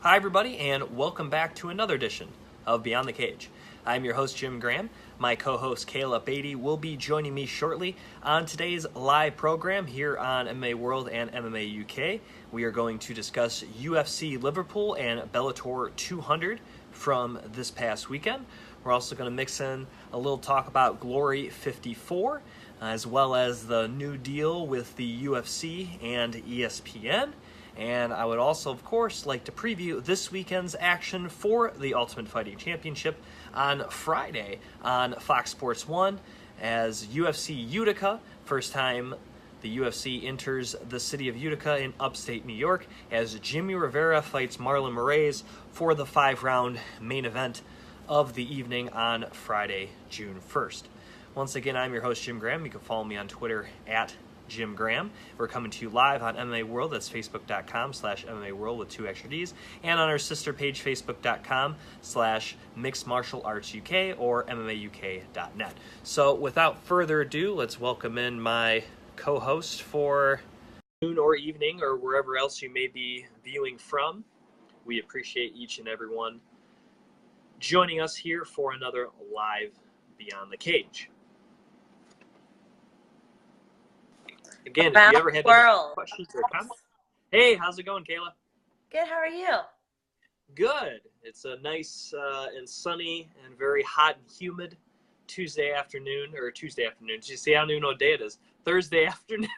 Hi, everybody, and welcome back to another edition of Beyond the Cage. I'm your host, Jim Graham. My co-host, Kayla Beatty, will be joining me shortly on today's live program here on MMA World and MMA UK. We are going to discuss UFC Liverpool and Bellator 200 from this past weekend. We're also going to mix in a little talk about Glory 54, as well as the new deal with the UFC and ESPN. And I would also, of course, like to preview this weekend's action for the Ultimate Fighting Championship on Friday on Fox Sports 1 as UFC Utica, first time the UFC enters the city of Utica in upstate New York, as Jimmy Rivera fights Marlon Moraes for the 5-round main event of the evening on Friday, June 1st. Once again, I'm your host, Jim Graham. You can follow me on Twitter at Jim Graham. We're coming to you live on MMA World. That's facebook.com/MMA World with 2 extra Ds. And on our sister page, facebook.com/Mixed Martial Arts UK or MMAUK.net. So without further ado, let's welcome in my co-host for noon or evening or wherever else you may be viewing from. We appreciate each and every one joining us here for another live Beyond the Cage. Again, if you ever had any questions or comments. Hey, how's it going, Kayla? Good, how are you? Good. It's a nice and sunny and very hot and humid Tuesday afternoon. Did you see how noon what day it is? Thursday afternoon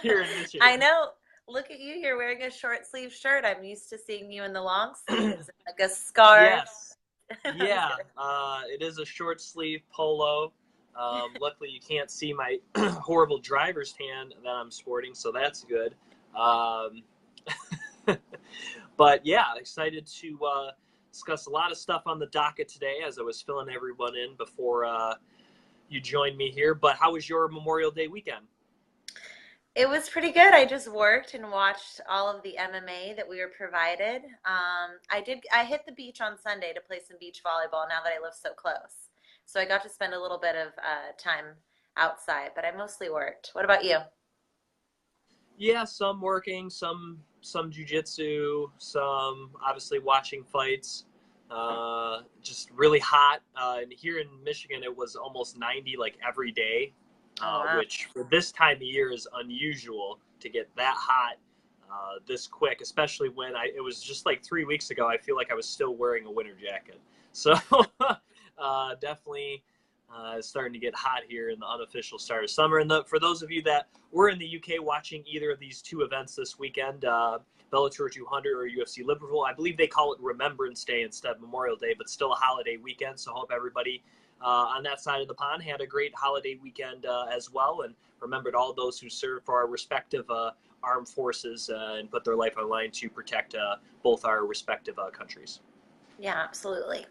here in Michigan. I know. Look at you. You're wearing a short sleeve shirt. I'm used to seeing you in the long sleeves, like a scarf. Yes. Yeah. It is a short sleeve polo. Luckily, you can't see my horrible driver's tan that I'm sporting, so that's good. But yeah, excited to discuss a lot of stuff on the docket today as I was filling everyone in before you joined me here. But how was your Memorial Day weekend? It was pretty good. I just worked and watched all of the MMA that we were provided. I hit the beach on Sunday to play some beach volleyball now that I live so close. So I got to spend a little bit of time outside, but I mostly worked. What about you? Yeah, some working, some jiu-jitsu, some obviously watching fights. Just really hot. And here in Michigan, it was almost 90 like every day, Wow. which for this time of year is unusual to get that hot this quick, especially when it was just like 3 weeks ago. I feel like I was still wearing a winter jacket. So definitely starting to get hot here in the unofficial start of summer. And for those of you that were in the UK watching either of these two events this weekend, Bellator 200 or UFC Liverpool, I believe they call it Remembrance Day instead of Memorial Day, but still a holiday weekend. So hope everybody on that side of the pond had a great holiday weekend as well, and remembered all those who served for our respective armed forces and put their life on the line to protect both our respective countries. Yeah, absolutely.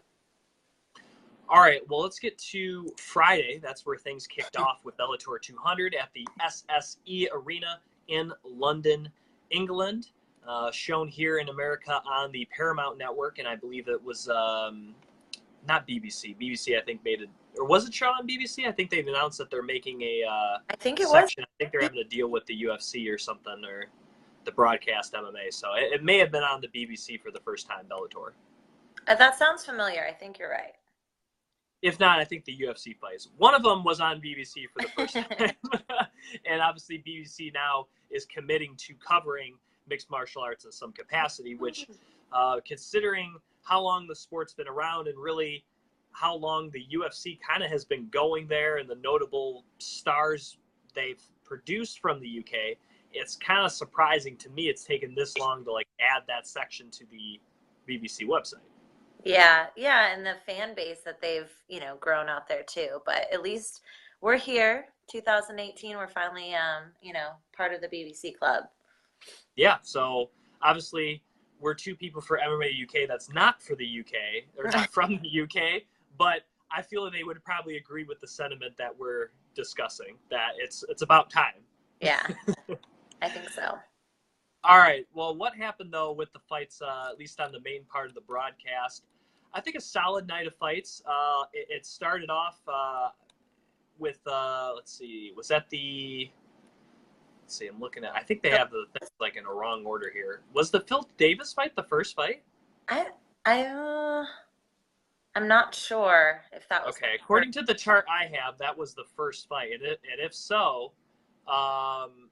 All right, well, let's get to Friday. That's where things kicked off with Bellator 200 at the SSE Arena in London, England, shown here in America on the Paramount Network, and I believe it was not BBC. BBC, I think, made it, or was it shown on BBC? I think they've announced that they're making a I think it section. was. I think they're having a deal with the UFC or something, or the broadcast MMA. So it may have been on the BBC for the first time, Bellator. That sounds familiar. I think you're right. If not, I think the UFC fights. One of them was on BBC for the first time. And obviously BBC now is committing to covering mixed martial arts in some capacity, which considering how long the sport's been around and really how long the UFC kind of has been going there and the notable stars they've produced from the UK, it's kind of surprising to me it's taken this long to like add that section to the BBC website. Yeah, and the fan base that they've, grown out there too. But at least we're here, 2018. We're finally, part of the BBC club. Yeah, so obviously we're two people for MMA UK that's not for the UK, or not from the UK, but I feel that they would probably agree with the sentiment that we're discussing, that it's about time. Yeah, I think so. All right. Well, what happened, though, with the fights, at least on the main part of the broadcast? I think a solid night of fights. It started off with, let's see, was that the, let's see, I'm looking at, I think they have the things like in a wrong order here. Was the Phil Davis fight the first fight? I I I'm not sure if that was the Okay, first. according to the chart I have, that was the first fight, and if so, um,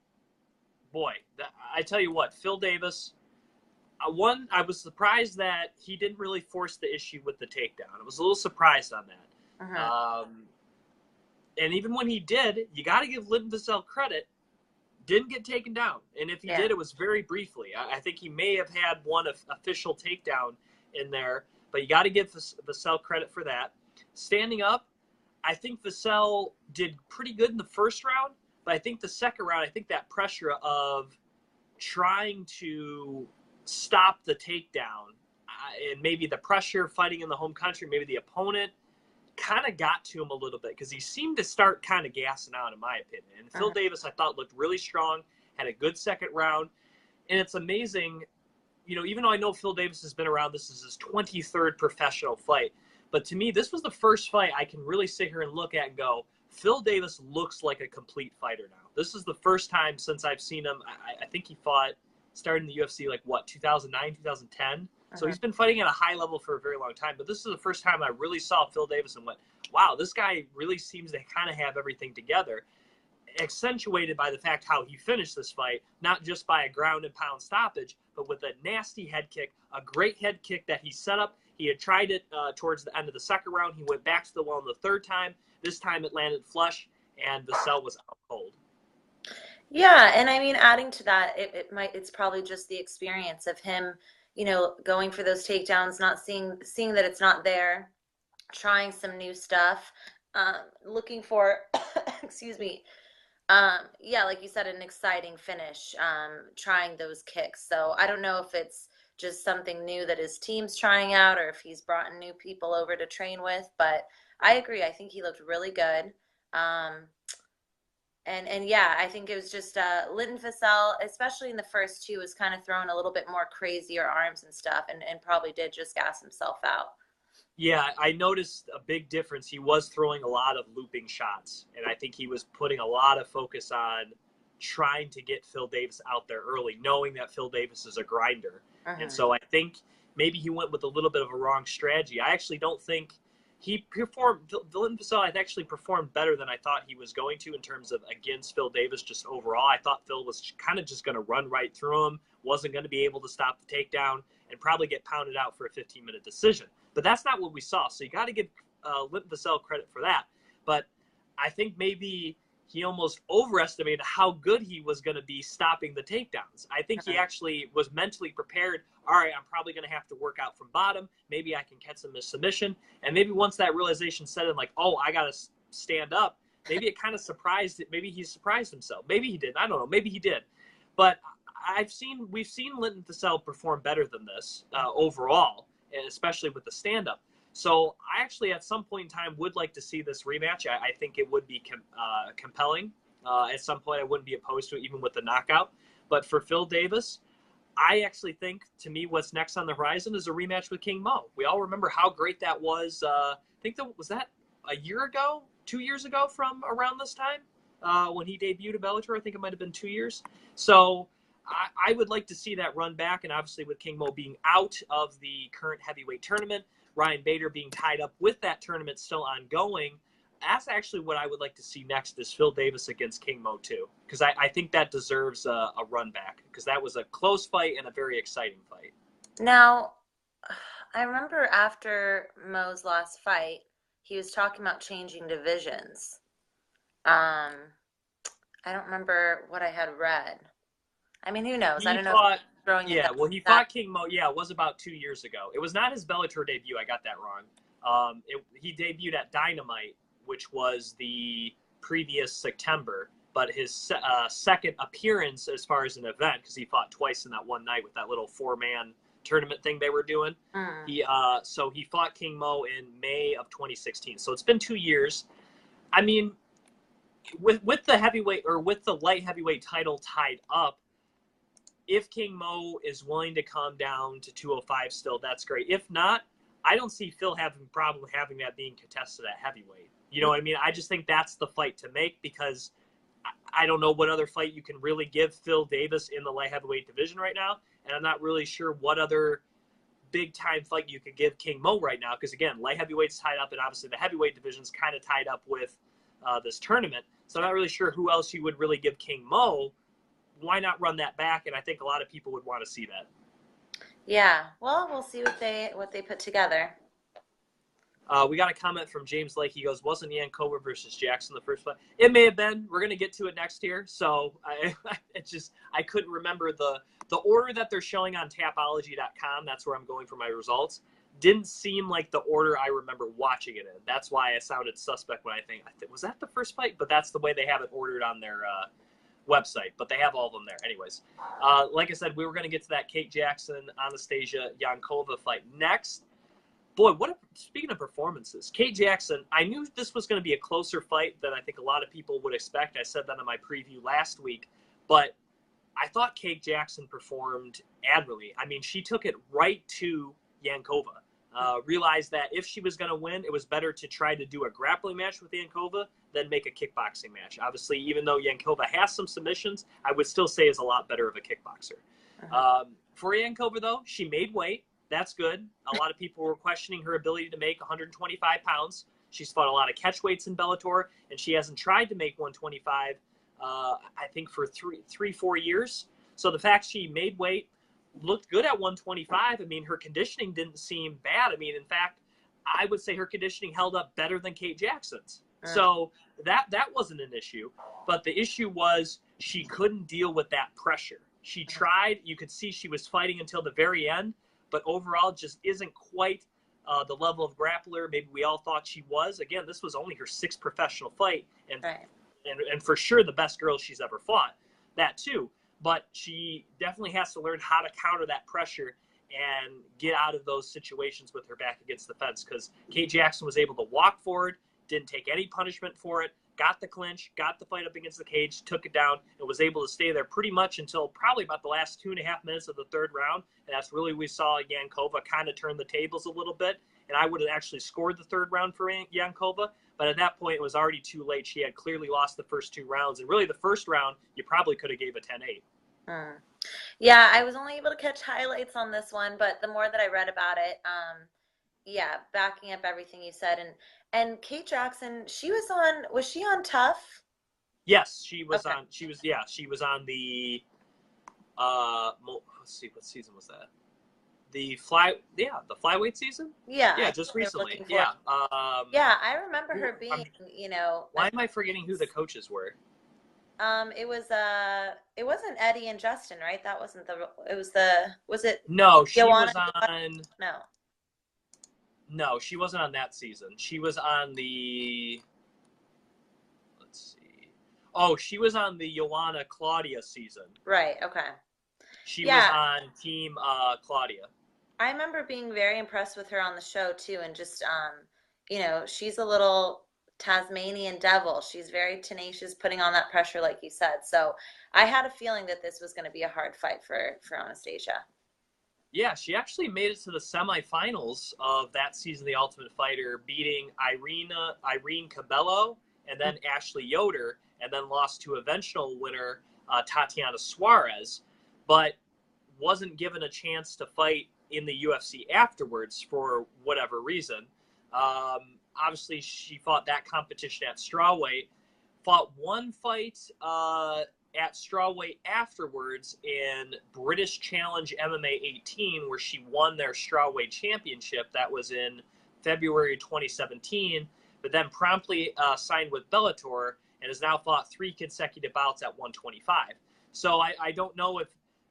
boy, I tell you what, Phil Davis. One, I was surprised that he didn't really force the issue with the takedown. I was a little surprised on that. Mhm. And even when he did, you got to give Linton Vassell credit. Didn't get taken down, and if he Yeah. did, it was very briefly. I think he may have had one official takedown in there, but you got to give Vassell credit for that. Standing up, I think Vassell did pretty good in the first round, but I think the second round, I think that pressure of trying to stop the takedown and maybe the pressure fighting in the home country, maybe the opponent kind of got to him a little bit because he seemed to start kind of gassing out, in my opinion. And Phil Mhm. Davis, I thought, looked really strong, had a good second round. And it's amazing, even though I know Phil Davis has been around, this is his 23rd professional fight. But to me, this was the first fight I can really sit here and look at and go, Phil Davis looks like a complete fighter now. This is the first time since I've seen him. I think he started in the UFC 2009, 2010. So Mhm. he's been fighting at a high level for a very long time. But this is the first time I really saw Phil Davis and went, wow, this guy really seems to kind of have everything together, accentuated by the fact how he finished this fight, not just by a ground and pound stoppage, but with a nasty head kick, a great head kick that he set up. He had tried it towards the end of the second round. He went back to the well the third time. This time it landed flush, and Vassell was out cold. Yeah, and I mean, adding to that, it's probably just the experience of him, going for those takedowns, not seeing that it's not there, trying some new stuff, looking for, excuse me, yeah, like you said, an exciting finish, trying those kicks. So I don't know if it's just something new that his team's trying out or if he's brought in new people over to train with, but I agree. I think he looked really good. Um, and yeah, I think it was just Linton Vassell, especially in the first two, was kind of throwing a little bit more crazier arms and stuff, and probably did just gas himself out. Yeah, I noticed a big difference. He was throwing a lot of looping shots, and I think he was putting a lot of focus on trying to get Phil Davis out there early, knowing that Phil Davis is a grinder. And Hmm. so I think maybe he went with a little bit of a wrong strategy. I actually don't think he performed. Dylan Vassell had actually performed better than I thought he was going to in terms of against Phil Davis. Just overall, I thought Phil was kind of just going to run right through him, wasn't going to be able to stop the takedown, and probably get pounded out for a 15-minute decision. But that's not what we saw. So you got to give Linton Vassell credit for that. But I think maybe he almost overestimated how good he was going to be stopping the takedowns. I think he actually was mentally prepared. All right, I'm probably going to have to work out from bottom. Maybe I can catch him in submission. And maybe once that realization set in, like, oh, I got to stand up, maybe it kind of surprised it. Maybe he surprised himself. Maybe he didn't. I don't know. Maybe he did. But we've seen Linton Vassell perform better than this overall, especially with the stand up. So I actually, at some point in time, would like to see this rematch. I think it would be compelling. At some point, I wouldn't be opposed to it, even with the knockout. But for Phil Davis, I actually think, to me, what's next on the horizon is a rematch with King Mo. We all remember how great that was. I think was that a year ago, 2 years ago from around this time when he debuted at Bellator. I think it might have been 2 years. So I would like to see that run back. And obviously, with King Mo being out of the current heavyweight tournament, Ryan Bader being tied up with that tournament still ongoing, that's actually what I would like to see next is Phil Davis against King Mo too, because I think that deserves a run back because that was a close fight and a very exciting fight. Now, I remember after Mo's last fight, he was talking about changing divisions. Um, I don't remember what I had read. I mean, who knows? I He don't know if fought, he's throwing the yeah, dice well, he that. fought King Mo. Yeah, it was about 2 years ago. It was not his Bellator debut. I got that wrong. He debuted at Dynamite, which was the previous September, but his second appearance as far as an event, because he fought twice in that one night with that little 4-man tournament thing they were doing. Mm. He fought King Mo in May of 2016. So it's been 2 years. I mean, with the heavyweight or with the light heavyweight title tied up, if King Mo is willing to come down to 205 still, that's great. If not, I don't see Phil having a problem having that being contested at heavyweight. You know what I mean? I just think that's the fight to make because I don't know what other fight you can really give Phil Davis in the light heavyweight division right now, and I'm not really sure what other big-time fight you could give King Mo right now, because, again, light heavyweight's tied up, and obviously the heavyweight division's kind of tied up with this tournament. So I'm not really sure who else you would really give King Mo. Why not run that back? And I think a lot of people would want to see that. Yeah, well, we'll see what they put together. We got a comment from James Lake. He goes, wasn't Yankova versus Jackson the first fight? It may have been. We're going to get to it next year. So I couldn't remember the order that they're showing on Tapology.com. That's where I'm going for my results. Didn't seem like the order I remember watching it in. That's why I sounded suspect when I think, was that the first fight? But that's the way they have it ordered on their website. But they have all of them there. Anyways, like I said, we were going to get to that Kate Jackson, Anastasia Yankova fight next. Boy, speaking of performances, Kate Jackson, I knew this was going to be a closer fight than I think a lot of people would expect. I said that in my preview last week, but I thought Kate Jackson performed admirably. I mean, she took it right to Yankova. Realized that if she was going to win, it was better to try to do a grappling match with Yankova than make a kickboxing match. Obviously, even though Yankova has some submissions, I would still say is a lot better of a kickboxer. For Yankova, though, she made weight. That's good. A lot of people were questioning her ability to make 125 pounds. She's fought a lot of catch weights in Bellator, and she hasn't tried to make 125, I think, for 4 years. So the fact she made weight, looked good at 125, I mean, her conditioning didn't seem bad. I mean, in fact, I would say her conditioning held up better than Kate Jackson's. So that wasn't an issue. But the issue was she couldn't deal with that pressure. She tried. You could see she was fighting until the very end, but overall just isn't quite the level of grappler maybe we all thought she was. Again, this was only her 6th professional fight, and for sure the best girl she's ever fought. That too. But she definitely has to learn how to counter that pressure and get out of those situations with her back against the fence, because Kate Jackson was able to walk forward, didn't take any punishment for it, got the clinch, got the fight up against the cage, took it down, and was able to stay there pretty much until probably about the last 2.5 minutes of the 3rd round. And that's really we saw Yankova kind of turn the tables a little bit. And I would have actually scored the 3rd round for Yankova. But at that point, it was already too late. She had clearly lost the first 2 rounds. And really, the first round, you probably could have gave a 10-8. Yeah, I was only able to catch highlights on this one. But the more that I read about it, yeah, backing up everything you said. And Kate Jackson, was she on Tough? Yes, she was on. She was on the. Let's see, what season was that? The flyweight season. Yeah, just recently. Yeah. Yeah, I remember her being. Why am I forgetting who the coaches were? It wasn't Eddie and Justin, right? That wasn't was it? No, she Joanna? was on. No, she wasn't on that season. She was on the. Let's see. Oh, she was on the Joanna Claudia season. Right. Okay. She was on Team Claudia. I remember being very impressed with her on the show too, and just she's a little Tasmanian devil. She's very tenacious, putting on that pressure, like you said. So I had a feeling that this was going to be a hard fight for Anastasia. Yeah, she actually made it to the semifinals of that season of The Ultimate Fighter, beating Irene Cabello and then Ashley Yoder, and then lost to eventual winner Tatiana Suarez, but wasn't given a chance to fight in the UFC afterwards for whatever reason. Obviously, she fought that competition at strawweight, fought one fight at strawweight afterwards in British Challenge MMA 18, where she won their strawweight championship. That was in February 2017, but then promptly signed with Bellator and has now fought 3 consecutive bouts at 125. So I don't know if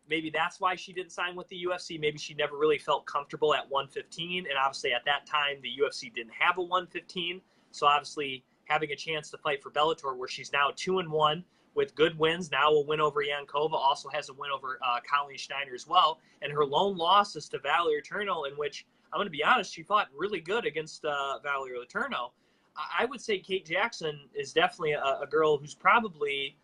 maybe that's why she didn't sign with the UFC. Maybe she never really felt comfortable at 115, and obviously at that time the UFC didn't have a 115. So obviously having a chance to fight for Bellator, where she's now 2-1 with good wins, now a win over Yankova, also has a win over Colleen Schneider as well, and her lone loss is to Valerie Letourneau, in which I'm going to be honest, she fought really good against Valerie Letourneau. I would say Kate Jackson is definitely a girl who's probably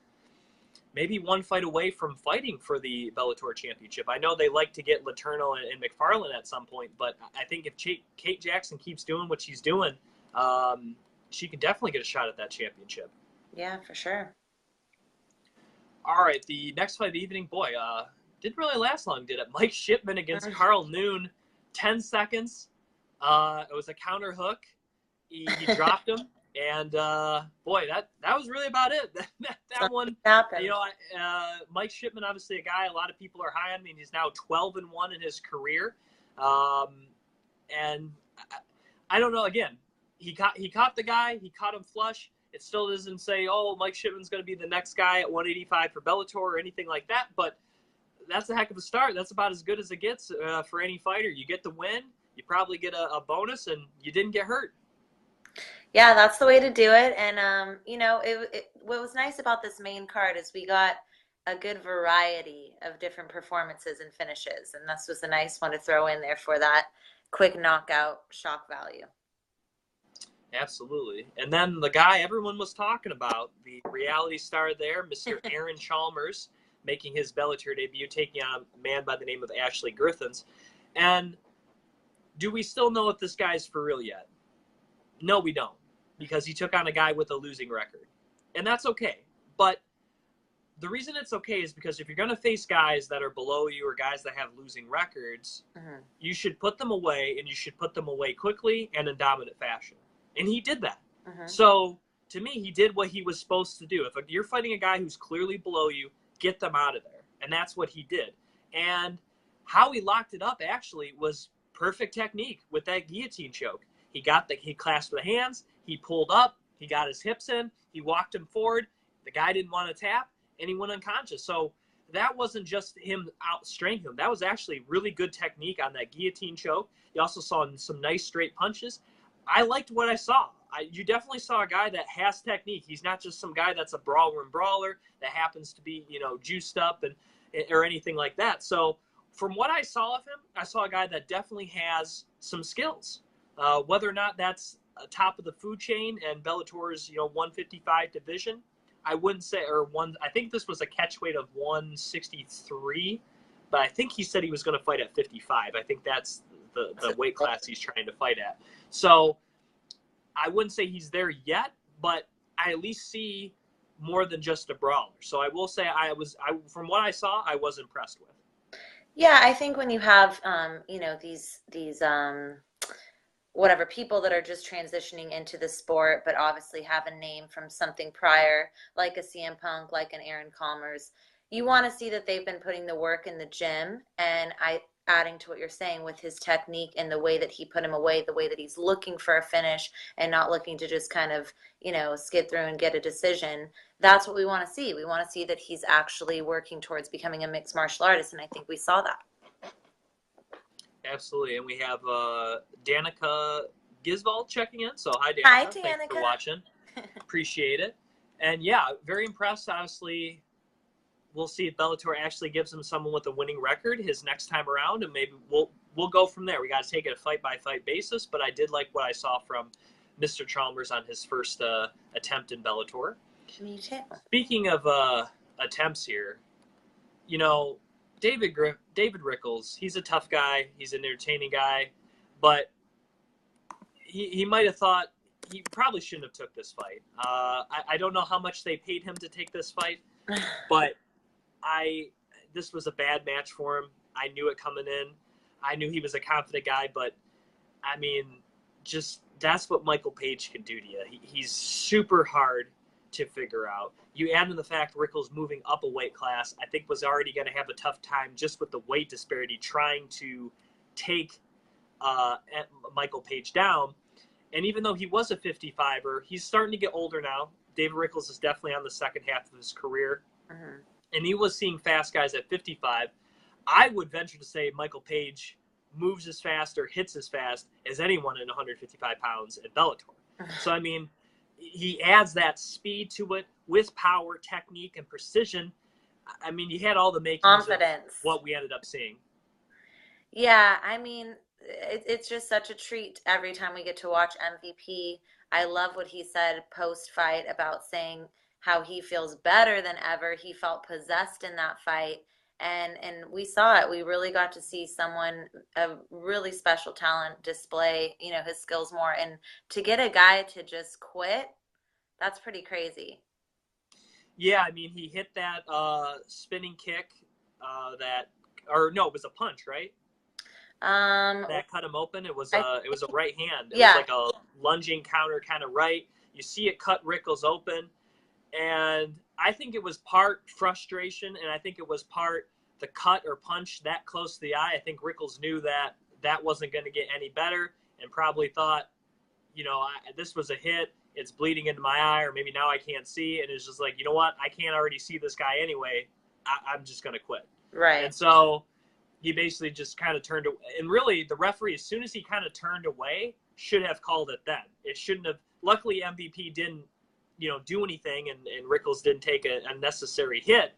maybe one fight away from fighting for the Bellator championship. I know they like to get Letourneau and McFarlane at some point, but I think if Kate Jackson keeps doing what she's doing, she can definitely get a shot at that championship. Yeah, for sure. All right, the next fight of the evening, boy, didn't really last long, did it? Mike Shipman against Carl Noon. 10 seconds. It was a counter hook. He dropped him. And boy, that was really about it. That one, happened. Mike Shipman, obviously a guy a lot of people are high on. I mean, he's now 12-1 in his career, and I don't know. Again, he caught the guy. He caught him flush. It still doesn't say, oh, Mike Shipman's going to be the next guy at 185 for Bellator or anything like that. But that's a heck of a start. That's about as good as it gets for any fighter. You get the win. You probably get a bonus, and you didn't get hurt. Yeah, that's the way to do it. And what was nice about this main card is we got a good variety of different performances and finishes, and this was a nice one to throw in there for that quick knockout shock value. Absolutely. And then the guy everyone was talking about, the reality star there, Mr. Aaron Chalmers, making his Bellator debut, taking on a man by the name of Ashley Griffiths. And do we still know if this guy's for real yet? No, we don't, because he took on a guy with a losing record. And that's okay. But the reason it's okay is because if you're going to face guys that are below you or guys that have losing records, you should put them away, and you should put them away quickly and in dominant fashion. And he did that. So to me, he did what he was supposed to do. If you're fighting a guy who's clearly below you, get them out of there. And that's what he did. And how he locked it up actually was perfect technique with that guillotine choke. He clasped the hands, he pulled up, he got his hips in, he walked him forward. The guy didn't want to tap, and he went unconscious. So that wasn't just him outstraining him. That was actually really good technique on that guillotine choke. You also saw some nice straight punches. I liked what I saw. You definitely saw a guy that has technique. He's not just some guy that's a brawler that happens to be, juiced up or anything like that. So from what I saw of him, I saw a guy that definitely has some skills. Whether or not that's top of the food chain and Bellator's 155 division, I wouldn't say, I think this was a catch weight of 163, but I think he said he was going to fight at 55. I think that's the weight class he's trying to fight at. So I wouldn't say he's there yet, but I at least see more than just a brawler. So I will say from what I saw, I was impressed with. Yeah, I think when you have these whatever people that are just transitioning into the sport, but obviously have a name from something prior, like a CM Punk, like an Aaron Chalmers, you want to see that they've been putting the work in the gym. And adding to what you're saying with his technique and the way that he put him away, the way that he's looking for a finish and not looking to just kind of, skid through and get a decision. That's what we want to see. We want to see that he's actually working towards becoming a mixed martial artist, and I think we saw that. Absolutely. And we have Danica Gisvold checking in. So hi, Danica. Hi, Danica. Thanks for watching. Appreciate it. And yeah, very impressed. Obviously, we'll see if Bellator actually gives him someone with a winning record his next time around, and maybe we'll go from there. We got to take it a fight-by-fight basis, but I did like what I saw from Mr. Chalmers on his first attempt in Bellator. Me too. Speaking of attempts here, David Rickles, he's a tough guy. He's an entertaining guy, but he might have thought he probably shouldn't have took this fight. I don't know how much they paid him to take this fight, but this was a bad match for him. I knew it coming in. I knew he was a confident guy, but I mean, just that's what Michael Page can do to you. He's super hard to figure out. You add in the fact Rickles moving up a weight class, I think was already going to have a tough time just with the weight disparity trying to take Michael Page down. And even though he was a 55er, he's starting to get older now. David Rickles is definitely on the second half of his career. And he was seeing fast guys at 55. I would venture to say Michael Page moves as fast or hits as fast as anyone in 155 pounds at Bellator. So, I mean, he adds that speed to it with power, technique, and precision. I mean, you had all the makings confidence of what we ended up seeing. Yeah, I mean, it's just such a treat every time we get to watch MVP. I love what he said post-fight about saying how he feels better than ever. He felt possessed in that fight. And we saw it. We really got to see someone, a really special talent, display, his skills more. And to get a guy to just quit, that's pretty crazy. Yeah, I mean, he hit that spinning kick it was a punch, right? Um, that cut him open? It was I a right hand. It was yeah. like a lunging counter kind of right. You see it cut Rickles open, and I think it was part frustration, and I think it was part the cut or punch that close to the eye. I think Rickles knew that that wasn't going to get any better, and probably thought, this was a hit. It's bleeding into my eye, or maybe now I can't see, and it's just like, you know what? I can't already see this guy anyway. I'm just going to quit. Right. And so he basically just kind of turned away. And really, the referee, as soon as he kind of turned away, should have called it then. It shouldn't have. Luckily, MVP didn't, do anything, and Rickles didn't take a necessary hit.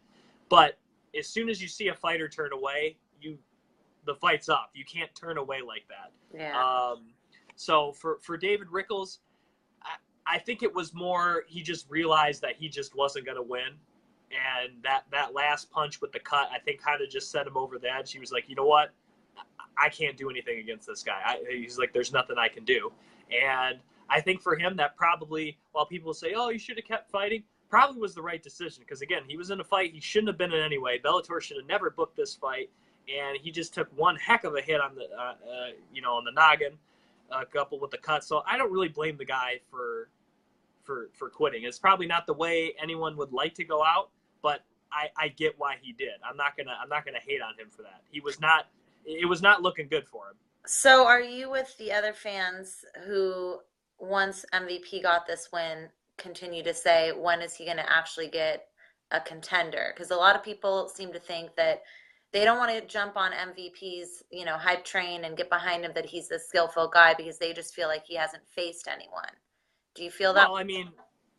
But as soon as you see a fighter turn away, the fight's up. You can't turn away like that. Yeah. So for David Rickles, I think it was more he just realized that he just wasn't going to win. And that last punch with the cut, I think, kind of just set him over the edge. He was like, you know what? I can't do anything against this guy. He's like, there's nothing I can do. And I think for him, that probably, while people say, oh, you should have kept fighting, probably was the right decision. Because, again, he was in a fight he shouldn't have been in anyway. Bellator should have never booked this fight. And he just took one heck of a hit on the, on the noggin, coupled with the cut. So I don't really blame the guy for quitting. It's probably not the way anyone would like to go out, but I get why he did. I'm not gonna hate on him for that. It was not looking good for him. So are you with the other fans who, once MVP got this win, continue to say, when is he going to actually get a contender? Because a lot of people seem to think that they don't want to jump on MVP's, hype train and get behind him, that he's this skillful guy, because they just feel like he hasn't faced anyone. Do you feel that? Well, I mean,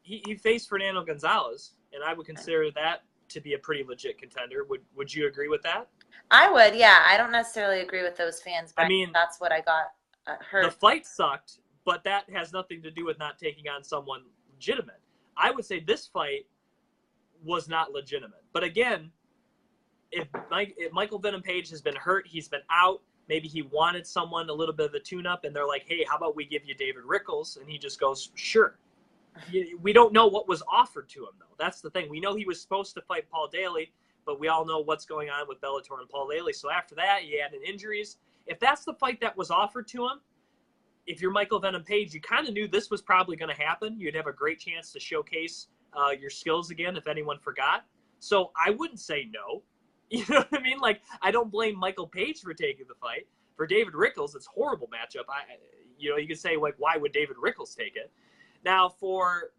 he faced Fernando Gonzalez, and I would consider that to be a pretty legit contender. Would you agree with that? I would, yeah. I don't necessarily agree with those fans, but I mean, that's what I got heard. The fight sucked, but that has nothing to do with not taking on someone legitimate. I would say this fight was not legitimate. But again, if Michael Venom Page has been hurt, he's been out, maybe he wanted someone a little bit of a tune-up, and they're like, hey, how about we give you David Rickles? And he just goes, sure. We don't know what was offered to him, though. That's the thing. We know he was supposed to fight Paul Daly, but we all know what's going on with Bellator and Paul Daly. So after that, he had injuries. If that's the fight that was offered to him, if you're Michael Venom Page, you kind of knew this was probably going to happen. You'd have a great chance to showcase your skills again, if anyone forgot. So I wouldn't say no. You know what I mean? Like, I don't blame Michael Page for taking the fight. For David Rickles, it's a horrible matchup. You could say, like, why would David Rickles take it? Now, for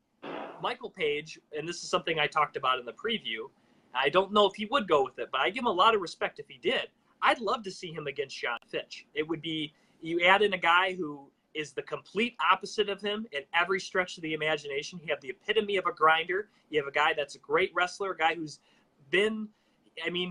Michael Page, and this is something I talked about in the preview, I don't know if he would go with it, but I give him a lot of respect if he did. I'd love to see him against John Fitch. It would be, you add in a guy who is the complete opposite of him in every stretch of the imagination. You have the epitome of a grinder. You have a guy that's a great wrestler, a guy who's been,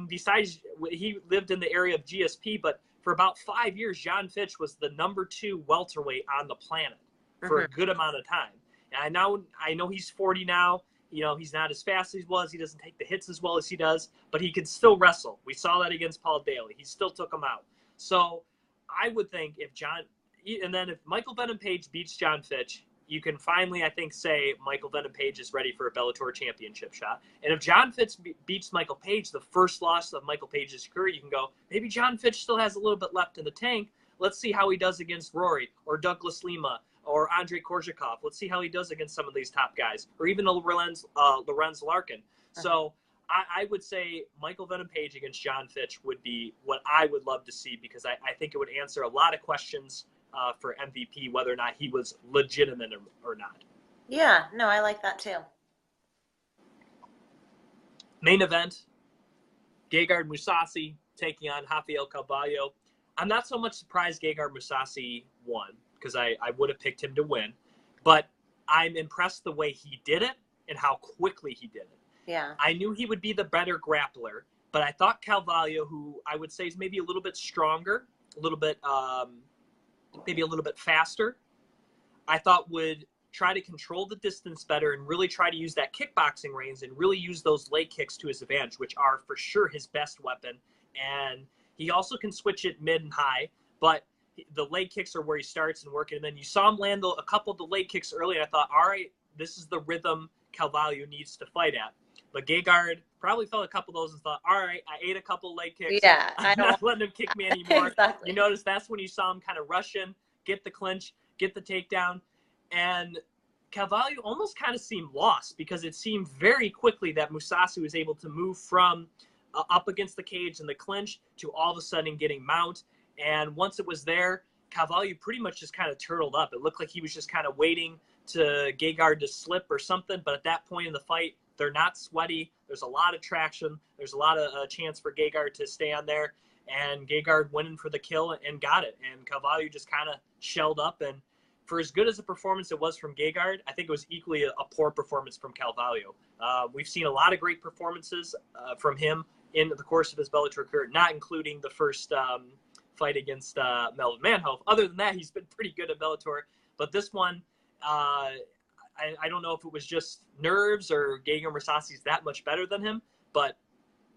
besides, he lived in the area of GSP, but for about 5 years, John Fitch was the number 2 welterweight on the planet for a good amount of time. And I know he's 40 now. He's not as fast as he was. He doesn't take the hits as well as he does, but he can still wrestle. We saw that against Paul Daly. He still took him out. So I would think if Michael Venom Page beats John Fitch, you can finally, I think, say Michael Venom Page is ready for a Bellator championship shot. And if John Fitch beats Michael Page, the first loss of Michael Page's career, you can go, maybe John Fitch still has a little bit left in the tank. Let's see how he does against Rory or Douglas Lima or Andrei Korzhakov. Let's see how he does against some of these top guys, or even Lorenz Larkin. So I would say Michael Venom Page against John Fitch would be what I would love to see, because I think it would answer a lot of questions for MVP, whether or not he was legitimate or not. Yeah, no, I like that too. Main event, Gegard Mousasi taking on Rafael Carvalho. I'm not so much surprised Gegard Mousasi won, because I would have picked him to win. But I'm impressed the way he did it and how quickly he did it. Yeah. I knew he would be the better grappler, but I thought Carvalho, who I would say is maybe a little bit stronger, a little bit maybe a little bit faster, I thought would try to control the distance better and really try to use that kickboxing range and really use those leg kicks to his advantage, which are for sure his best weapon. And he also can switch it mid and high, but the leg kicks are where he starts and working. And then you saw him land a couple of the leg kicks early, and I thought, all right, this is the rhythm Carvalho needs to fight at. But Gegard probably felt a couple of those and thought, all right, I ate a couple leg kicks. Yeah, I'm I don't not want letting him kick me anymore. exactly. You notice that's when you saw him kind of rush in, get the clinch, get the takedown. And Carvalho almost kind of seemed lost because it seemed very quickly that Mousasi was able to move from up against the cage and the clinch to all of a sudden getting mount. And once it was there, Carvalho pretty much just kind of turtled up. It looked like he was just kind of waiting to Gegard to slip or something. But at that point in the fight, they're not sweaty. There's a lot of traction. There's a lot of chance for Gegard to stay on there. And Gegard went in for the kill and got it. And Carvalho just kind of shelled up. And for as good as a performance it was from Gegard, I think it was equally a poor performance from Carvalho. We've seen a lot of great performances from him in the course of his Bellator career, not including the first fight against Melvin Manhoef. Other than that, he's been pretty good at Bellator. But this one, I don't know if it was just nerves or Gegard Mousasi's that much better than him, but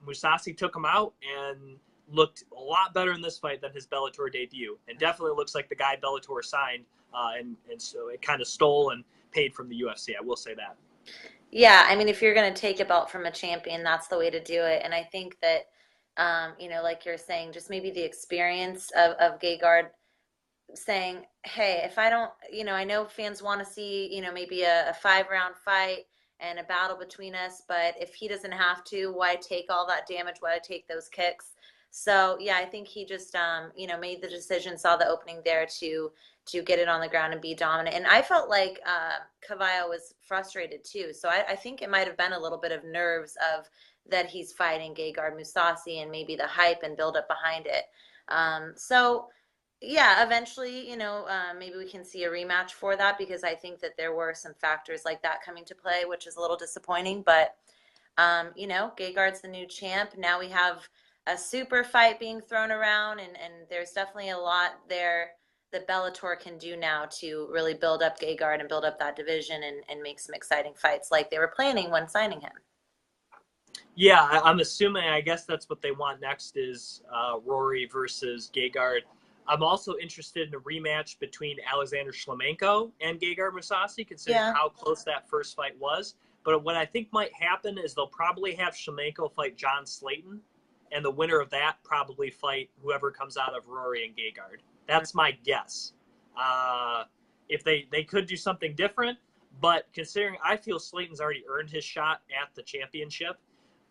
Mousasi took him out and looked a lot better in this fight than his Bellator debut, and definitely looks like the guy Bellator signed, and so it kind of stole and paid from the UFC. I will say that. Yeah, I mean, if you're going to take a belt from a champion, that's the way to do it. And I think that, like you're saying, just maybe the experience of Gegard saying, hey, if I don't, I know fans want to see, maybe a 5-round fight and a battle between us, but if he doesn't have to, why take all that damage? Why take those kicks? So yeah, I think he just, made the decision, saw the opening there to get it on the ground and be dominant. And I felt like Carvalho was frustrated too. So I think it might have been a little bit of nerves of that he's fighting Gegard Mousasi and maybe the hype and build up behind it. So yeah, eventually, maybe we can see a rematch for that because I think that there were some factors like that coming to play, which is a little disappointing. But, Gegard's the new champ. Now we have a super fight being thrown around, and there's definitely a lot there that Bellator can do now to really build up Gegard and build up that division and make some exciting fights like they were planning when signing him. Yeah, I'm assuming, I guess that's what they want next is Rory versus Gegard. I'm also interested in a rematch between Alexander Shlemenko and Gegard Mousasi, considering how close that first fight was. But what I think might happen is they'll probably have Shlemenko fight John Slayton, and the winner of that probably fight whoever comes out of Rory and Gegard. That's my guess. If they could do something different, but considering I feel Slayton's already earned his shot at the championship,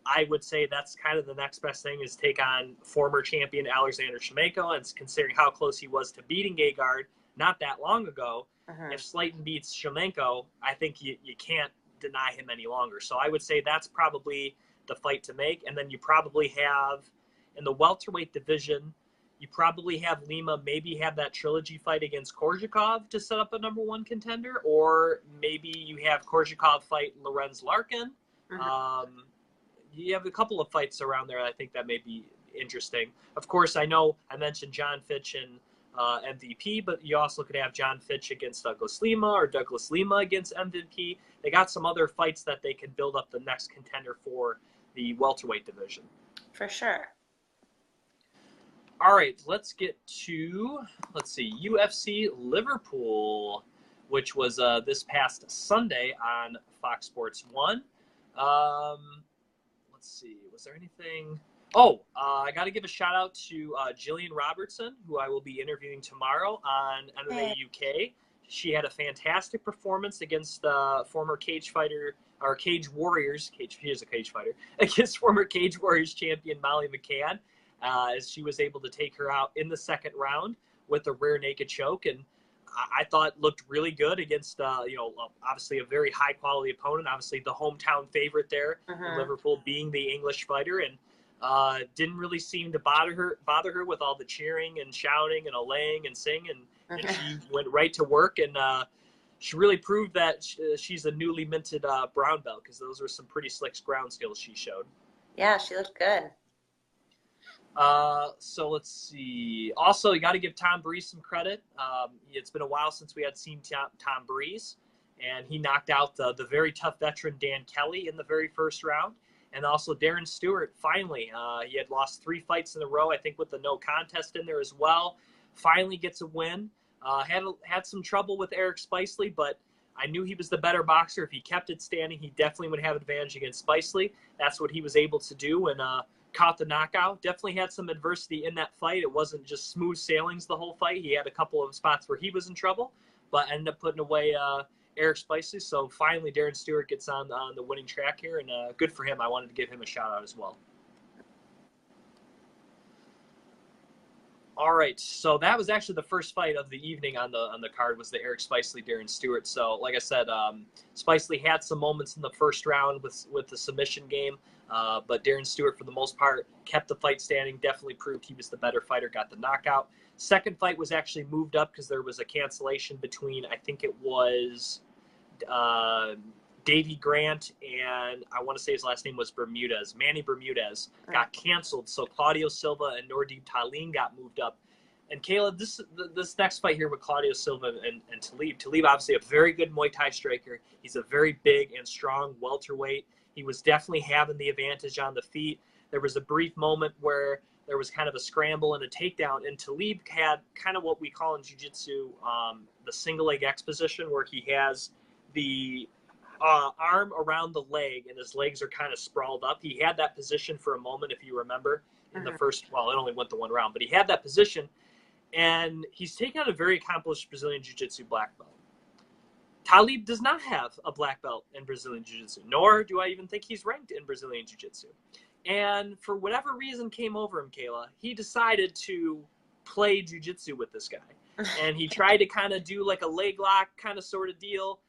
I would say that's kind of the next best thing is take on former champion Alexander Shlemenko, and considering how close he was to beating Gegard not that long ago, if Slayton beats Shlemenko, I think you can't deny him any longer. So I would say that's probably the fight to make. And then you probably have, in the welterweight division, you probably have Lima maybe have that trilogy fight against Korzhikov to set up a number one contender, or maybe you have Korzhikov fight Lorenz Larkin. You have a couple of fights around there I think that may be interesting. Of course, I know I mentioned John Fitch and MVP, but you also could have John Fitch against Douglas Lima or Douglas Lima against MVP. They got some other fights that they can build up the next contender for the welterweight division. For sure. All right, let's get to, UFC Liverpool, which was this past Sunday on Fox Sports 1. Let's see, was there anything? I got to give a shout out to Jillian Robertson, who I will be interviewing tomorrow on MMA UK. She had a fantastic performance against former Cage Fighter, or Cage Warriors, she is a cage fighter, against former Cage Warriors champion Molly McCann, as she was able to take her out in the second round with a rear naked choke. And I thought looked really good against, obviously a very high quality opponent, obviously the hometown favorite there, in Liverpool being the English fighter, and didn't really seem to bother her with all the cheering and shouting and allaying and singing, and she went right to work, and she really proved that she's a newly minted brown belt, because those were some pretty slick ground skills she showed. Yeah, she looked good. So let's see. Also, you got to give Tom Breeze some credit. It's been a while since we had seen Tom Breeze, and he knocked out the very tough veteran Dan Kelly in the very first round. And also Darren Stewart, finally, he had lost 3 fights in a row, I think with the no contest in there as well. Finally gets a win. Had some trouble with Eric Spicely, but I knew he was the better boxer. If he kept it standing, he definitely would have advantage against Spicely. That's what he was able to do, and caught the knockout. Definitely had some adversity in that fight. It wasn't just smooth sailings the whole fight. He had a couple of spots where he was in trouble, but ended up putting away Eric Spicely. So finally, Darren Stewart gets on the winning track here, and good for him. I wanted to give him a shout out as well. All right, so that was actually the first fight of the evening on the card, was the Eric Spicely Darren Stewart. So like I said, Spicely had some moments in the first round with the submission game, but Darren Stewart for the most part kept the fight standing. Definitely proved he was the better fighter. Got the knockout. Second fight was actually moved up because there was a cancellation between, I think it was Davey Grant and I want to say his last name was Bermudez. Manny Bermudez got canceled, so Claudio Silva and Nordine Talin got moved up. And Kayla, this next fight here with Claudio Silva and Talib. Talib, obviously a very good Muay Thai striker. He's a very big and strong welterweight. He was definitely having the advantage on the feet. There was a brief moment where there was kind of a scramble and a takedown, and Talib had kind of what we call in jiu-jitsu the single leg X position, where he has the arm around the leg and his legs are kind of sprawled up. He had that position for a moment, if you remember, in the first, well, it only went the one round, but he had that position, and he's taken on a very accomplished Brazilian Jiu-Jitsu black belt. Talib does not have a black belt in Brazilian Jiu-Jitsu, nor do I even think he's ranked in Brazilian Jiu-Jitsu. And for whatever reason came over him, Kayla, he decided to play Jiu-Jitsu with this guy. And he tried to kind of do like a leg lock kind of sort of deal.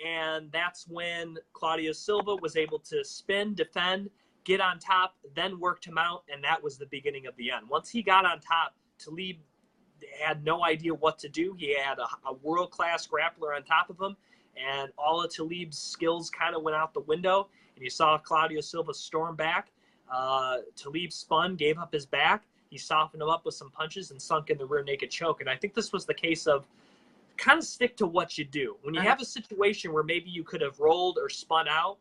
And that's when Claudio Silva was able to spin, defend, get on top, then worked him out, and that was the beginning of the end. Once he got on top, Talib had no idea what to do. He had a world-class grappler on top of him, and all of Talib's skills kind of went out the window, and you saw Claudio Silva storm back. Talib spun, gave up his back. He softened him up with some punches and sunk in the rear naked choke, and I think this was the case of kind of stick to what you do. When you have a situation where maybe you could have rolled or spun out,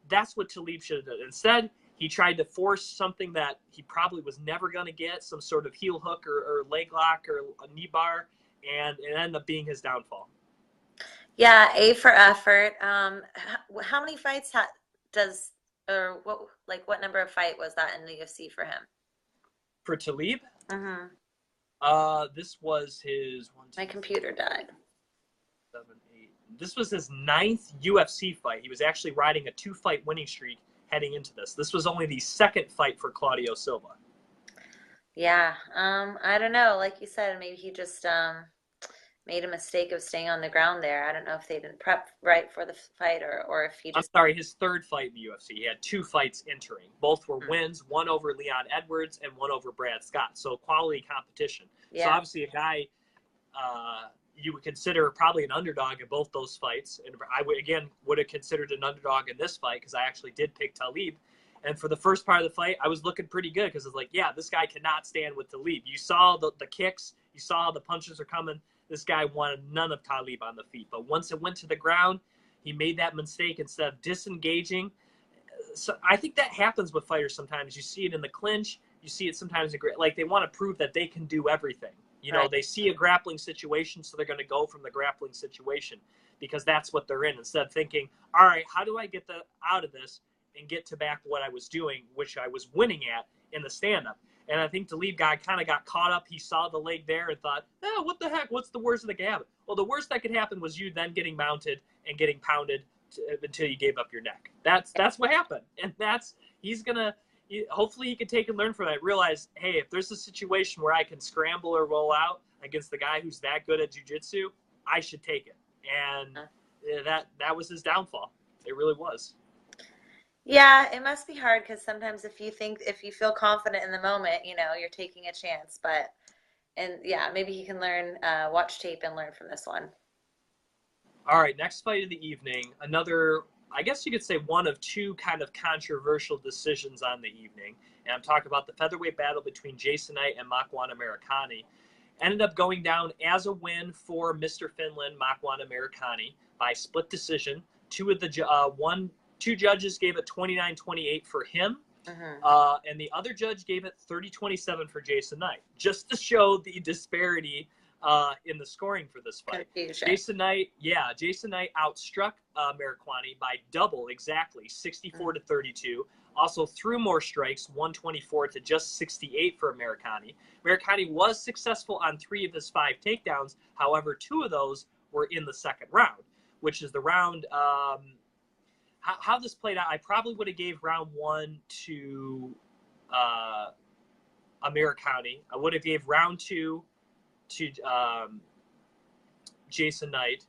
that's what Talib should have done. Instead, he tried to force something that he probably was never going to get, some sort of heel hook or leg lock or a knee bar, and it ended up being his downfall. Yeah, A for effort. How many fights what number of fight was that in the UFC for him? For Talib? This was his My computer died. 7, 8. This was his 9th UFC fight. He was actually riding a 2-fight winning streak heading into this. This was only the second fight for Claudio Silva. Yeah, I don't know. Like you said, maybe he just made a mistake of staying on the ground there. I don't know if they didn't prep right for the fight or if he just... I'm sorry, his third fight in the UFC. He had 2 fights entering. Both were wins, one over Leon Edwards and one over Brad Scott. So quality competition. Yeah. So obviously a guy you would consider probably an underdog in both those fights. And I would have considered an underdog in this fight because I actually did pick Talib. And for the first part of the fight, I was looking pretty good because it's like, yeah, this guy cannot stand with Talib. You saw the kicks. You saw the punches are coming. This guy wanted none of Talib on the feet. But once it went to the ground, he made that mistake instead of disengaging. So I think that happens with fighters sometimes. You see it in the clinch. You see it sometimes like they want to prove that they can do everything. You know, They see a grappling situation, so they're going to go from the grappling situation because that's what they're in. Instead of thinking, all right, how do I get out of this and get to back what I was doing, which I was winning at in the stand-up. And I think the lead guy kind of got caught up. He saw the leg there and thought, oh, what the heck? What's the worst that could happen? Well, the worst that could happen was you then getting mounted and getting pounded until you gave up your neck. That's what happened. And hopefully he can take and learn from that. Realize, hey, if there's a situation where I can scramble or roll out against the guy who's that good at jiu-jitsu, I should take it. And that was his downfall. It really was. Yeah, it must be hard because sometimes if you feel confident in the moment, you're taking a chance. Maybe he can learn, watch tape and learn from this one. All right, next fight of the evening, another, I guess you could say one of 2 kind of controversial decisions on the evening. And I'm talking about the featherweight battle between Jason Knight and Makwan Americani. Ended up going down as a win for Mr. Finland, Makwan Americani, by split decision. 2 judges gave it 29-28 for him, and the other judge gave it 30-27 for Jason Knight, just to show the disparity in the scoring for this fight. Confusion. Jason Knight outstruck Marikwani by double, exactly, 64 to 32. Also threw more strikes, 124 to just 68 for Marikwani. Marikwani was successful on 3 of his 5 takedowns. However, 2 of those were in the second round, which is the round. How this played out, I probably would have gave round 1 to Marikwani. I would have gave round 2 to Jason Knight.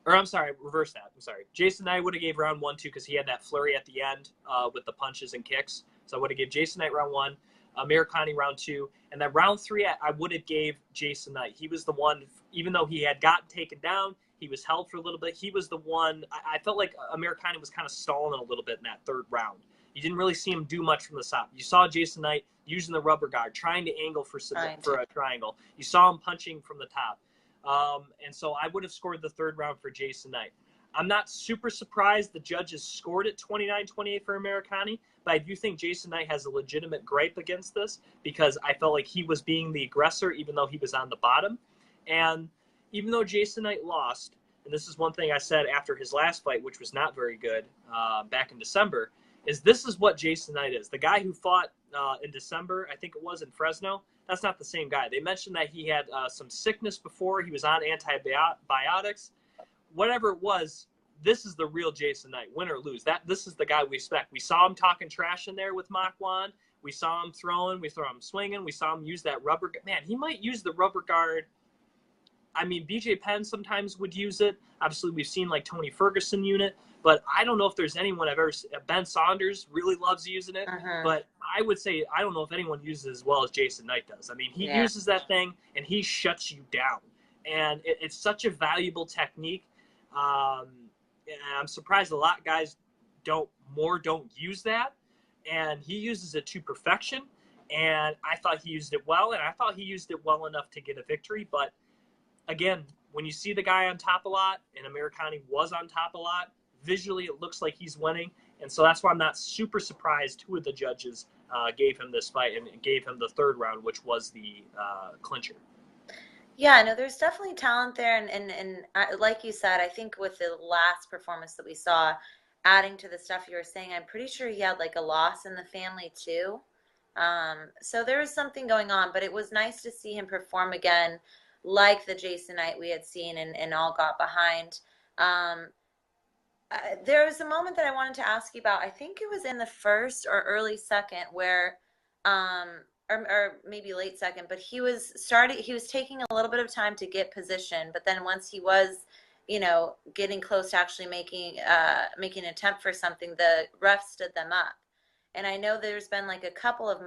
Or I'm sorry, reverse that. I'm sorry. Jason Knight would have gave round 1 too because he had that flurry at the end with the punches and kicks. So I would have gave Jason Knight round 1, Marikwani round 2, and then round 3 I would have gave Jason Knight. He was the one, even though he had gotten taken down, he was held for a little bit. He was the one. I felt like Marikwani was kind of stalling a little bit in that third round. You didn't really see him do much from the top. You saw Jason Knight using the rubber guard, trying to angle for a triangle. You saw him punching from the top. And so I would have scored the third round for Jason Knight. I'm not super surprised the judges scored it 29-28 for Marikwani, but I do think Jason Knight has a legitimate gripe against this because I felt like he was being the aggressor even though he was on the bottom. And even though Jason Knight lost, and this is one thing I said after his last fight, which was not very good back in December, is this is what Jason Knight is. The guy who fought in December, I think it was in Fresno, that's not the same guy. They mentioned that he had some sickness before. He was on antibiotics. Whatever it was, this is the real Jason Knight, win or lose. This is the guy we expect. We saw him talking trash in there with Makwan. We saw him throwing. We saw him swinging. We saw him use that rubber. Man, he might use the rubber guard. I mean, BJ Penn sometimes would use it. Obviously, we've seen like Tony Ferguson unit, but I don't know if there's anyone I've ever seen. Ben Saunders really loves using it, but I would say I don't know if anyone uses it as well as Jason Knight does. I mean, he uses that thing and he shuts you down, and it's such a valuable technique. And I'm surprised a lot of guys don't use that, and he uses it to perfection. And I thought he used it well, and I thought he used it well enough to get a victory, but again, when you see the guy on top a lot, and Marikwani was on top a lot, visually it looks like he's winning. And so that's why I'm not super surprised 2 of the judges gave him this fight and gave him the third round, which was the clincher. Yeah, no, there's definitely talent there. And like you said, I think with the last performance that we saw, adding to the stuff you were saying, I'm pretty sure he had like a loss in the family too. So there was something going on, but it was nice to see him perform again like the Jason Knight we had seen and all got behind. There was a moment that I wanted to ask you about. I think it was in the first or early second where, or maybe late second, but he was taking a little bit of time to get position, but then once he was, getting close to actually making an attempt for something, the ref stood them up. And I know there's been like a couple of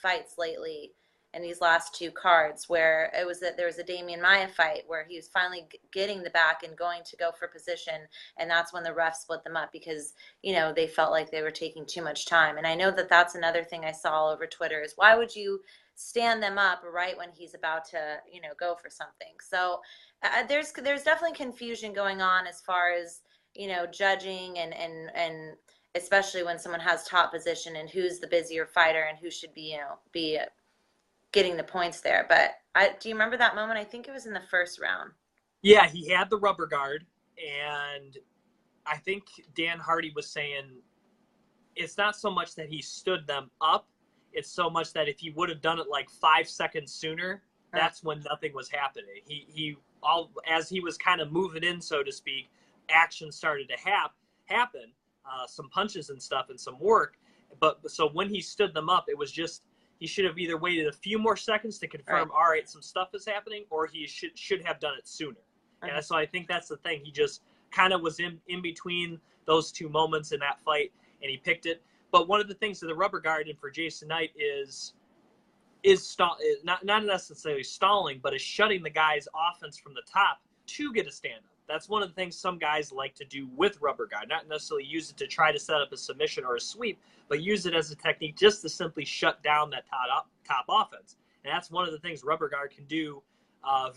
fights lately in these last 2 cards where there was a Damian Maia fight where he was finally getting the back and going to go for position, and that's when the ref split them up because they felt like they were taking too much time. And I know that that's another thing I saw all over Twitter is why would you stand them up right when he's about to go for something. So there's definitely confusion going on as far as judging and especially when someone has top position and who's the busier fighter and who should be getting the points there. But do you remember that moment? I think it was in the first round. Yeah, he had the rubber guard, and I think Dan Hardy was saying it's not so much that he stood them up, it's so much that if he would have done it like 5 seconds sooner, that's when nothing was happening. As he was kind of moving in, so to speak, action started to happen, some punches and stuff and some work. But so when he stood them up, it was just, he should have either waited a few more seconds to confirm, all right, some stuff is happening, or he should have done it sooner. And so I think that's the thing. He just kind of was in between those 2 moments in that fight, and he picked it. But one of the things that the rubber guard and for Jason Knight is not necessarily stalling, but is shutting the guy's offense from the top to get a stand-up. That's one of the things some guys like to do with rubber guard, not necessarily use it to try to set up a submission or a sweep, but use it as a technique just to simply shut down that top offense. And that's one of the things rubber guard can do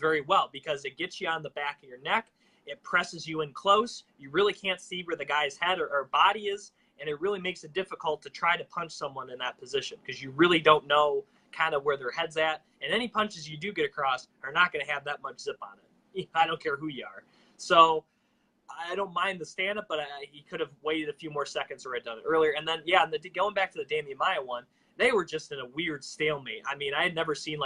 very well because it gets you on the back of your neck. It presses you in close. You really can't see where the guy's head or body is, and it really makes it difficult to try to punch someone in that position because you really don't know kind of where their head's at. and any punches you do get across are not going to have that much zip on it. I don't care who you are. So I don't mind the stand-up, but he could have waited a few more seconds or had done it earlier. And then, yeah, going back to the Damian Maia one, they were just in a weird stalemate. I mean, I had never seen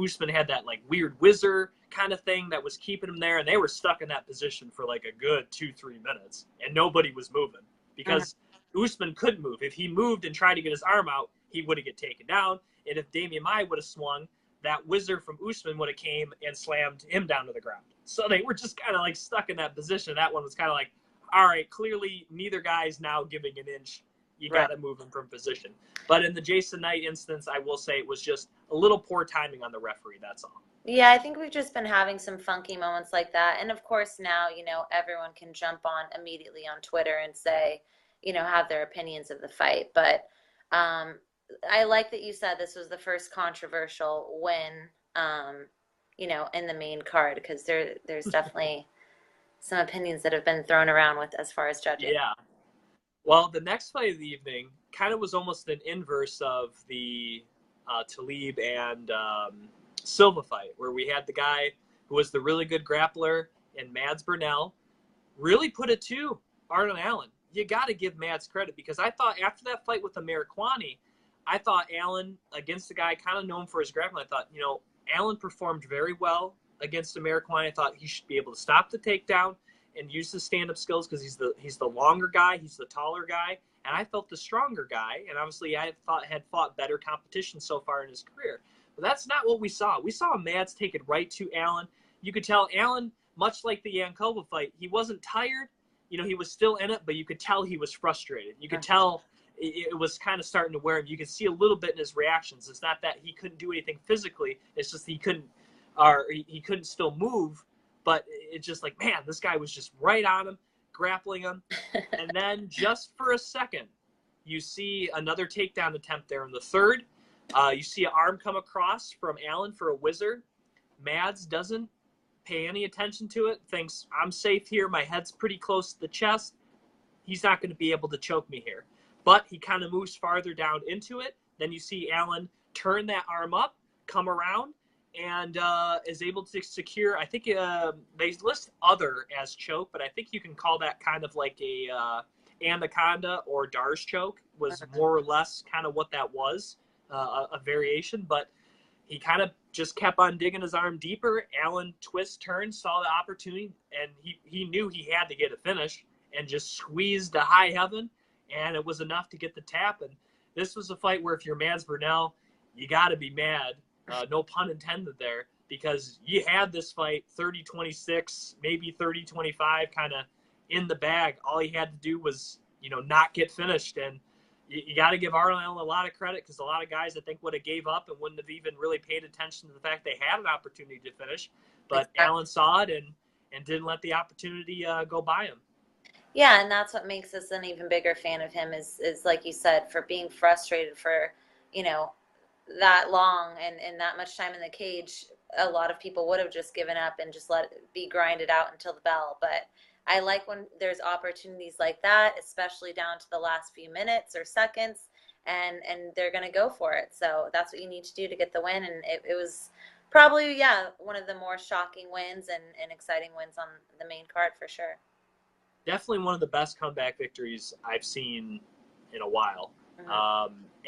Usman had that like weird whizzer kind of thing that was keeping him there, and they were stuck in that position for like a good 2-3 minutes, and nobody was moving because Usman couldn't move. If he moved and tried to get his arm out, he would have get taken down. And if Damian Maia would have swung, that whizzer from Usman would have came and slammed him down to the ground. So they were just kind of like stuck in that position. That one was kind of like, all right, clearly neither guy's now giving an inch. You got to move him from position. But in the Jason Knight instance, I will say it was just a little poor timing on the referee. That's all. Yeah, I think we've just been having some funky moments like that. And of course now, everyone can jump on immediately on Twitter and say, have their opinions of the fight. But I like that you said this was the first controversial win, in the main card, because there's definitely some opinions that have been thrown around with as far as judging. Yeah. Well, the next fight of the evening kind of was almost an inverse of the Talib and Silva fight, where we had the guy who was the really good grappler and Mads Burnell really put it to Arnold Allen. You got to give Mads credit, because I thought after that fight with Amirkhani, I thought Allen, against a guy kind of known for his grappling, I thought, Allen performed very well against Amirkhani. I thought he should be able to stop the takedown and use his stand-up skills, because he's the longer guy, he's the taller guy, and I felt the stronger guy. And obviously, I had fought better competition so far in his career. But that's not what we saw. We saw Mads take it right to Allen. You could tell Allen, much like the Yankova fight, he wasn't tired. He was still in it, but you could tell he was frustrated. You could tell it was kind of starting to wear him. You could see a little bit in his reactions. It's not that he couldn't do anything physically. It's just he couldn't still move. But it's just like, man, this guy was just right on him, grappling him. And then just for a second, you see another takedown attempt there in the third. You see an arm come across from Allen for a whizzer. Mads doesn't pay any attention to it, thinks, I'm safe here. My head's pretty close to the chest. He's not going to be able to choke me here. But he kind of moves farther down into it. Then you see Allen turn that arm up, come around, and is able to secure, I think they list other as choke, but I think you can call that kind of like a anaconda or Dar's choke, was more or less kind of what that was, a variation. But he kind of just kept on digging his arm deeper. Allen twist, turned, saw the opportunity, and he knew he had to get a finish and just squeezed to high heaven, and it was enough to get the tap. And this was a fight where if you're Mads Burnell, you got to be mad. No pun intended there, because you had this fight 30-26, maybe 30-25 kind of in the bag. All he had to do was, not get finished. And you got to give Arnold Allen a lot of credit, because a lot of guys, I think, would have gave up and wouldn't have even really paid attention to the fact they had an opportunity to finish. But Allen saw it and didn't let the opportunity go by him. Yeah, and that's what makes us an even bigger fan of him is like you said, for being frustrated for, that long and that much time in the cage. A lot of people would have just given up and just let it be grinded out until the bell. But I like when there's opportunities like that, especially down to the last few minutes or seconds, and they're going to go for it. So that's what you need to do to get the win. And it was probably, one of the more shocking wins and exciting wins on the main card for sure. Definitely one of the best comeback victories I've seen in a while.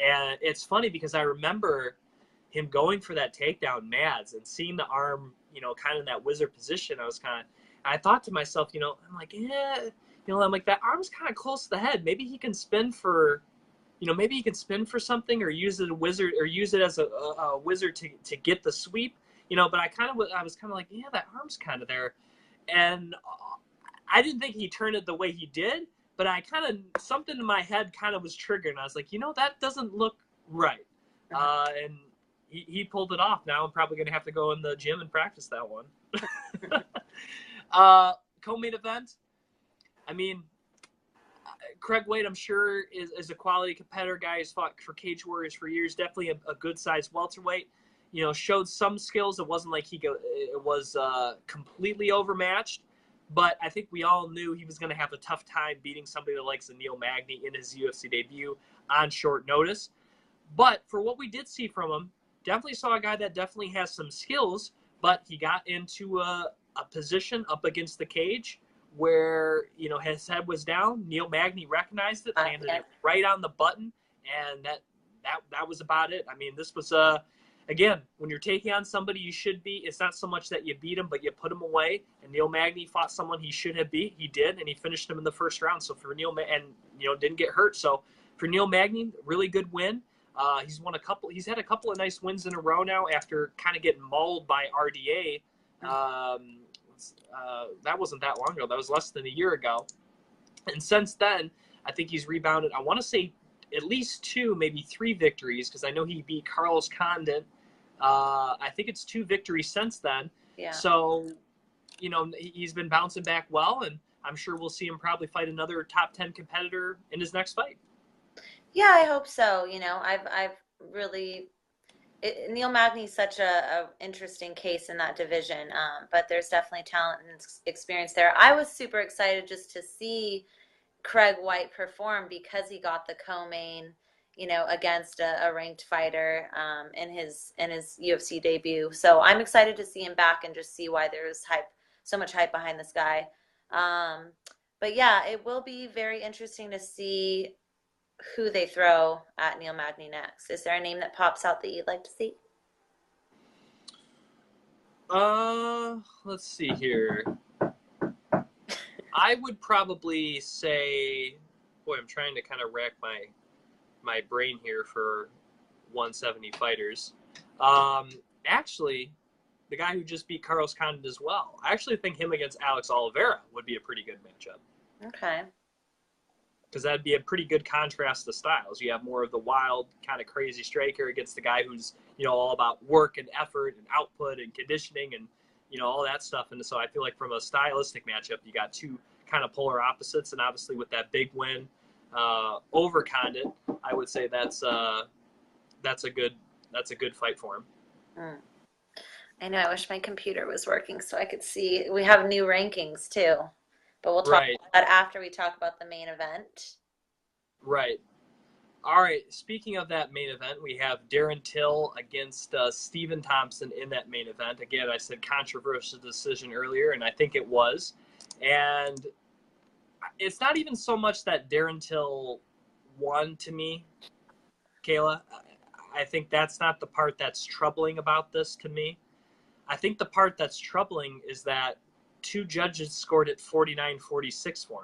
And it's funny because I remember him going for that takedown, Mads, and seeing the arm, kind of in that whizzer position. I thought to myself, I'm like, that arm's kind of close to the head. Maybe he can spin for, something, or use it as a whizzer to get the sweep, but I was kind of like, yeah, that arm's kind of there. And I didn't think he turned it the way he did, but I something in my head kind of was triggered. And I was like, that doesn't look right. And he pulled it off. Now I'm probably going to have to go in the gym and practice that one. Co-main event. I mean, Craig Wade, I'm sure, is a quality competitor. Guy who's fought for Cage Warriors for years. Definitely a good-sized welterweight. Showed some skills. It wasn't like it was completely overmatched. But I think we all knew he was going to have a tough time beating somebody that likes Neil Magny in his UFC debut on short notice. But for what we did see from him, definitely saw a guy that definitely has some skills, but he got into a position up against the cage where, you know, his head was down. Neil Magny recognized it, landed it right on the button, and that was about it. I mean, this was again, when you're taking on somebody you should beat, it's not so much that you beat him, but you put him away. And Neil Magny fought someone he should have beat. He did, and he finished him in the first round. So for Neil, and you know, didn't get hurt. So for Neil Magny, really good win. He's won a couple. He's had a couple of nice wins in a row now after kind of getting mauled by RDA. That wasn't that long ago. That was less than a year ago. And since then, I think he's rebounded. I want to say at least 2, maybe 3 victories, because I know he beat Carlos Condit. I think it's 2 victories since then. Yeah. So, you know, he's been bouncing back well, and I'm sure we'll see him probably fight another top 10 competitor in his next fight. Yeah, I hope so. You know, I've really Neil Magny's such a interesting case in that division, but there's definitely talent and experience there. I was super excited just to see Craig White perform because he got the co-main, you know, against a ranked fighter in his UFC debut. So I'm excited to see him back and just see why there's so much hype behind this guy. But yeah, it will be very interesting to see who they throw at Neil Magny next. Is there a name that pops out that you'd like to see? Let's see here. I would probably say, boy, I'm trying to kind of rack my brain here for 170 fighters. Actually, the guy who just beat Carlos Condit as well. I actually think him against Alex Oliveira would be a pretty good matchup. Okay. Because that'd be a pretty good contrast to styles. You have more of the wild, kind of crazy striker against the guy who's, you know, all about work and effort and output and conditioning and, you know, all that stuff. And so I feel like from a stylistic matchup, you got 2 kind of polar opposites. And obviously with that big win over Condit, I would say that's a good fight for him. I know. I wish my computer was working so I could see. We have new rankings too. But we'll talk about that after we talk about the main event. Right. All right. Speaking of that main event, we have Darren Till against Stephen Thompson in that main event. Again, I said controversial decision earlier, and I think it was. And it's not even so much that Darren Till won to me, Kayla. I think that's not the part that's troubling about this to me. I think the part that's troubling is that 2 judges scored it 49-46 for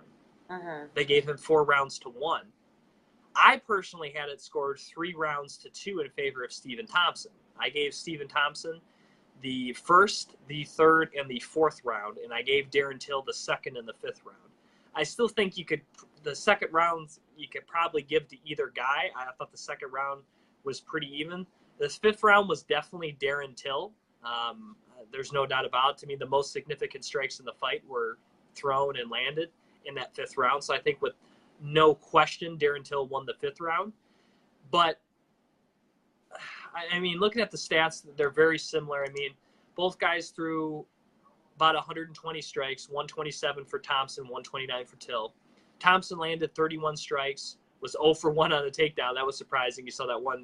him. They gave him 4 rounds to 1. I personally had it scored 3 rounds to 2 in favor of Stephen Thompson. I gave Stephen Thompson the 1st, the 3rd, and the 4th round, and I gave Darren Till the 2nd and the 5th round. I still think the second round you could probably give to either guy. I thought the second round was pretty even. The 5th round was definitely Darren Till. There's no doubt about it. To me, the most significant strikes in the fight were thrown and landed in that 5th round. So I think with no question, Darren Till won the 5th round. But, I mean, looking at the stats, they're very similar. I mean, both guys threw about 120 strikes, 127 for Thompson, 129 for Till. Thompson landed 31 strikes, was 0 for 1 on the takedown. That was surprising. You saw that one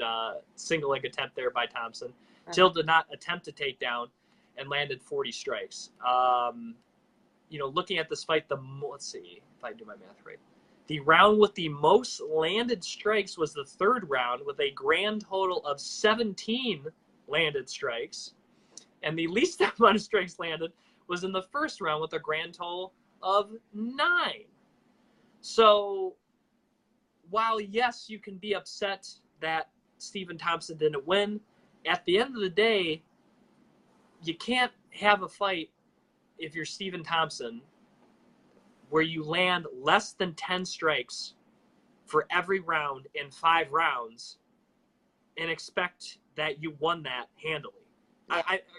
single leg attempt there by Thompson. Till did not attempt a takedown and landed 40 strikes. You know, looking at this fight, let's see if I do my math right. The round with the most landed strikes was the 3rd round with a grand total of 17 landed strikes. And the least amount of strikes landed was in the 1st round with a grand total of 9. So while, yes, you can be upset that Stephen Thompson didn't win, at the end of the day, you can't have a fight if you're Stephen Thompson where you land less than 10 strikes for every round in 5 rounds and expect that you won that handily.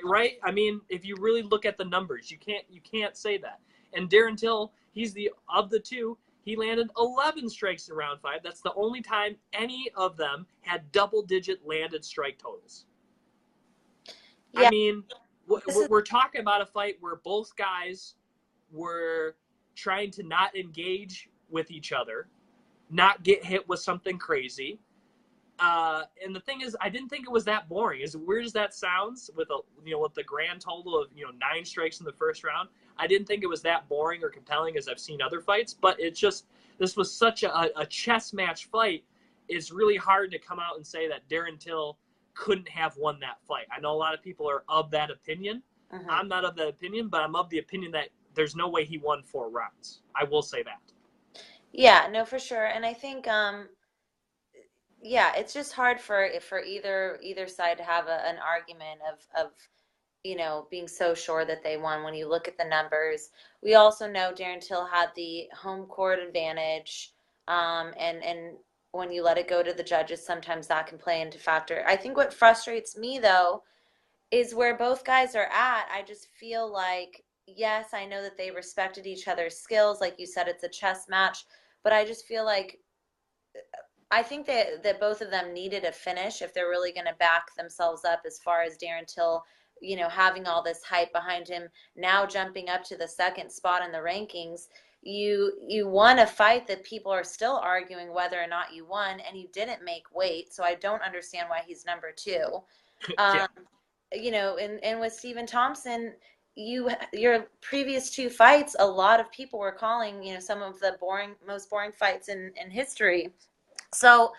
Right? I mean, if you really look at the numbers, you can't say that. And Darren Till, he's of the 2, he landed 11 strikes in round 5. That's the only time any of them had double-digit landed strike totals. Yeah. I mean, we're talking about a fight where both guys were trying to not engage with each other, not get hit with something crazy. And the thing is, I didn't think it was that boring. As weird as that sounds, with with the grand total of 9 strikes in the first round, I didn't think it was that boring or compelling as I've seen other fights. But it's just this was such a chess match fight. It's really hard to come out and say that Darren Till couldn't have won that fight. I know a lot of people are of that opinion. I'm not of that opinion, but I'm of the opinion that there's no way he won 4 rounds. I will say that. Yeah, no, for sure. And I think yeah, it's just hard for either side to have an argument of being so sure that they won when you look at the numbers. We also know Darren Till had the home court advantage, and when you let it go to the judges, sometimes that can play into factor. I think what frustrates me though is where both guys are at. I just feel like, yes, I know that they respected each other's skills. Like you said, it's a chess match, but I just feel like I think that both of them needed a finish if they're really going to back themselves up as far as Darren Till, having all this hype behind him, now jumping up to the second spot in the rankings. You won a fight that people are still arguing whether or not you won, and you didn't make weight, so I don't understand why he's number 2. Yeah. Um, and with Stephen Thompson, your previous 2 fights, a lot of people were calling, some of the most boring fights in history. So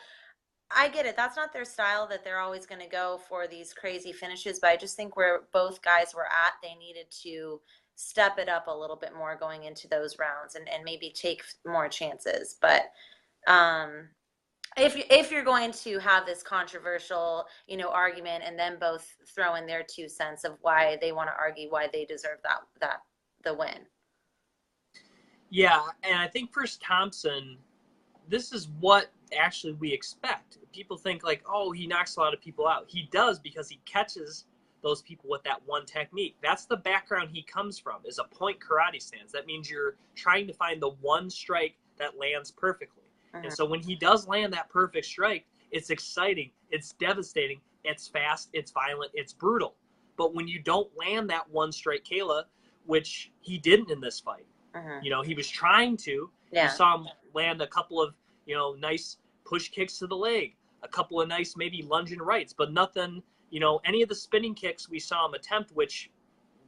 I get it. That's not their style, that they're always going to go for these crazy finishes. But I just think where both guys were at, they needed to step it up a little bit more going into those rounds and maybe take more chances. But um, if you're going to have this controversial, argument, and then both throw in their 2 cents of why they want to argue why they deserve that the win. Yeah, and I think for Thompson, this is what actually we expect. People think like, oh, he knocks a lot of people out. He does because he catches those people with that one technique. That's the background he comes from, is a point karate stance. That means you're trying to find the one strike that lands perfectly. And so when he does land that perfect strike, it's exciting, it's devastating, it's fast, it's violent, it's brutal. But when you don't land that one strike, Kayla, which he didn't in this fight, he was trying to. Yeah. You saw him land a couple of, nice push kicks to the leg, a couple of nice maybe lunging rights, but nothing, any of the spinning kicks we saw him attempt, which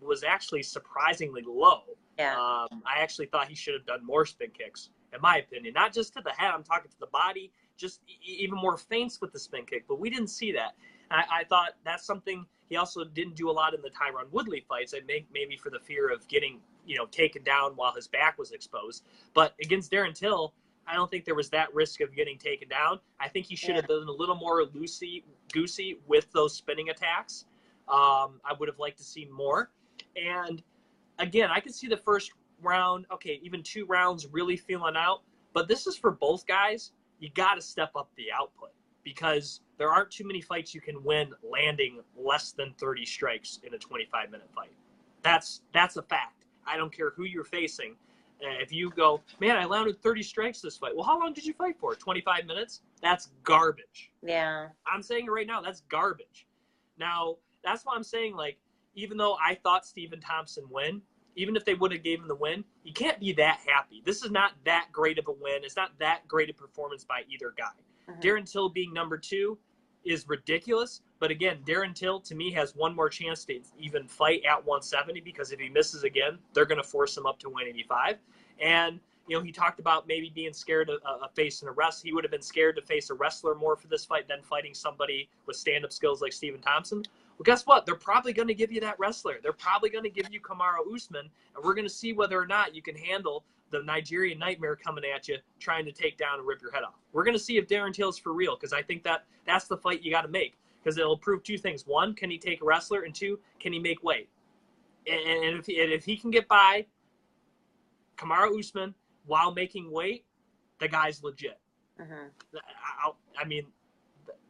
was actually surprisingly low. Yeah. I actually thought he should have done more spin kicks, in my opinion. Not just to the head, I'm talking to the body, just even more feints with the spin kick, but we didn't see that. I thought that's something he also didn't do a lot in the Tyron Woodley fights. I think maybe for the fear of getting, taken down while his back was exposed. But against Darren Till, I don't think there was that risk of getting taken down. I think he should have been a little more loosey-goosey with those spinning attacks. I would have liked to see more. And again, I could see the first round, okay, even 2 rounds really feeling out. But this is for both guys. You got to step up the output because there aren't too many fights you can win landing less than 30 strikes in a 25-minute fight. That's a fact. I don't care who you're facing. If you go, man, I landed 30 strikes this fight. Well, how long did you fight for? 25 minutes? That's garbage. Yeah. I'm saying it right now. That's garbage. Now, that's why I'm saying, like, even though I thought Stephen Thompson win, even if they would have gave him the win, you can't be that happy. This is not that great of a win. It's not that great a performance by either guy. Darren Till being number 2 is ridiculous. But again, Darren Till, to me, has one more chance to even fight at 170 because if he misses again, they're going to force him up to 185. And, he talked about maybe being scared of facing a wrestler. He would have been scared to face a wrestler more for this fight than fighting somebody with stand-up skills like Stephen Thompson. Well, guess what? They're probably going to give you that wrestler. They're probably going to give you Kamaru Usman, and we're going to see whether or not you can handle the Nigerian Nightmare coming at you, trying to take down and rip your head off. We're going to see if Darren Till's for real, because I think that's the fight you got to make, because it'll prove 2 things. 1, can he take a wrestler? And 2, can he make weight? And if he can get by Kamaru Usman while making weight, the guy's legit. I mean,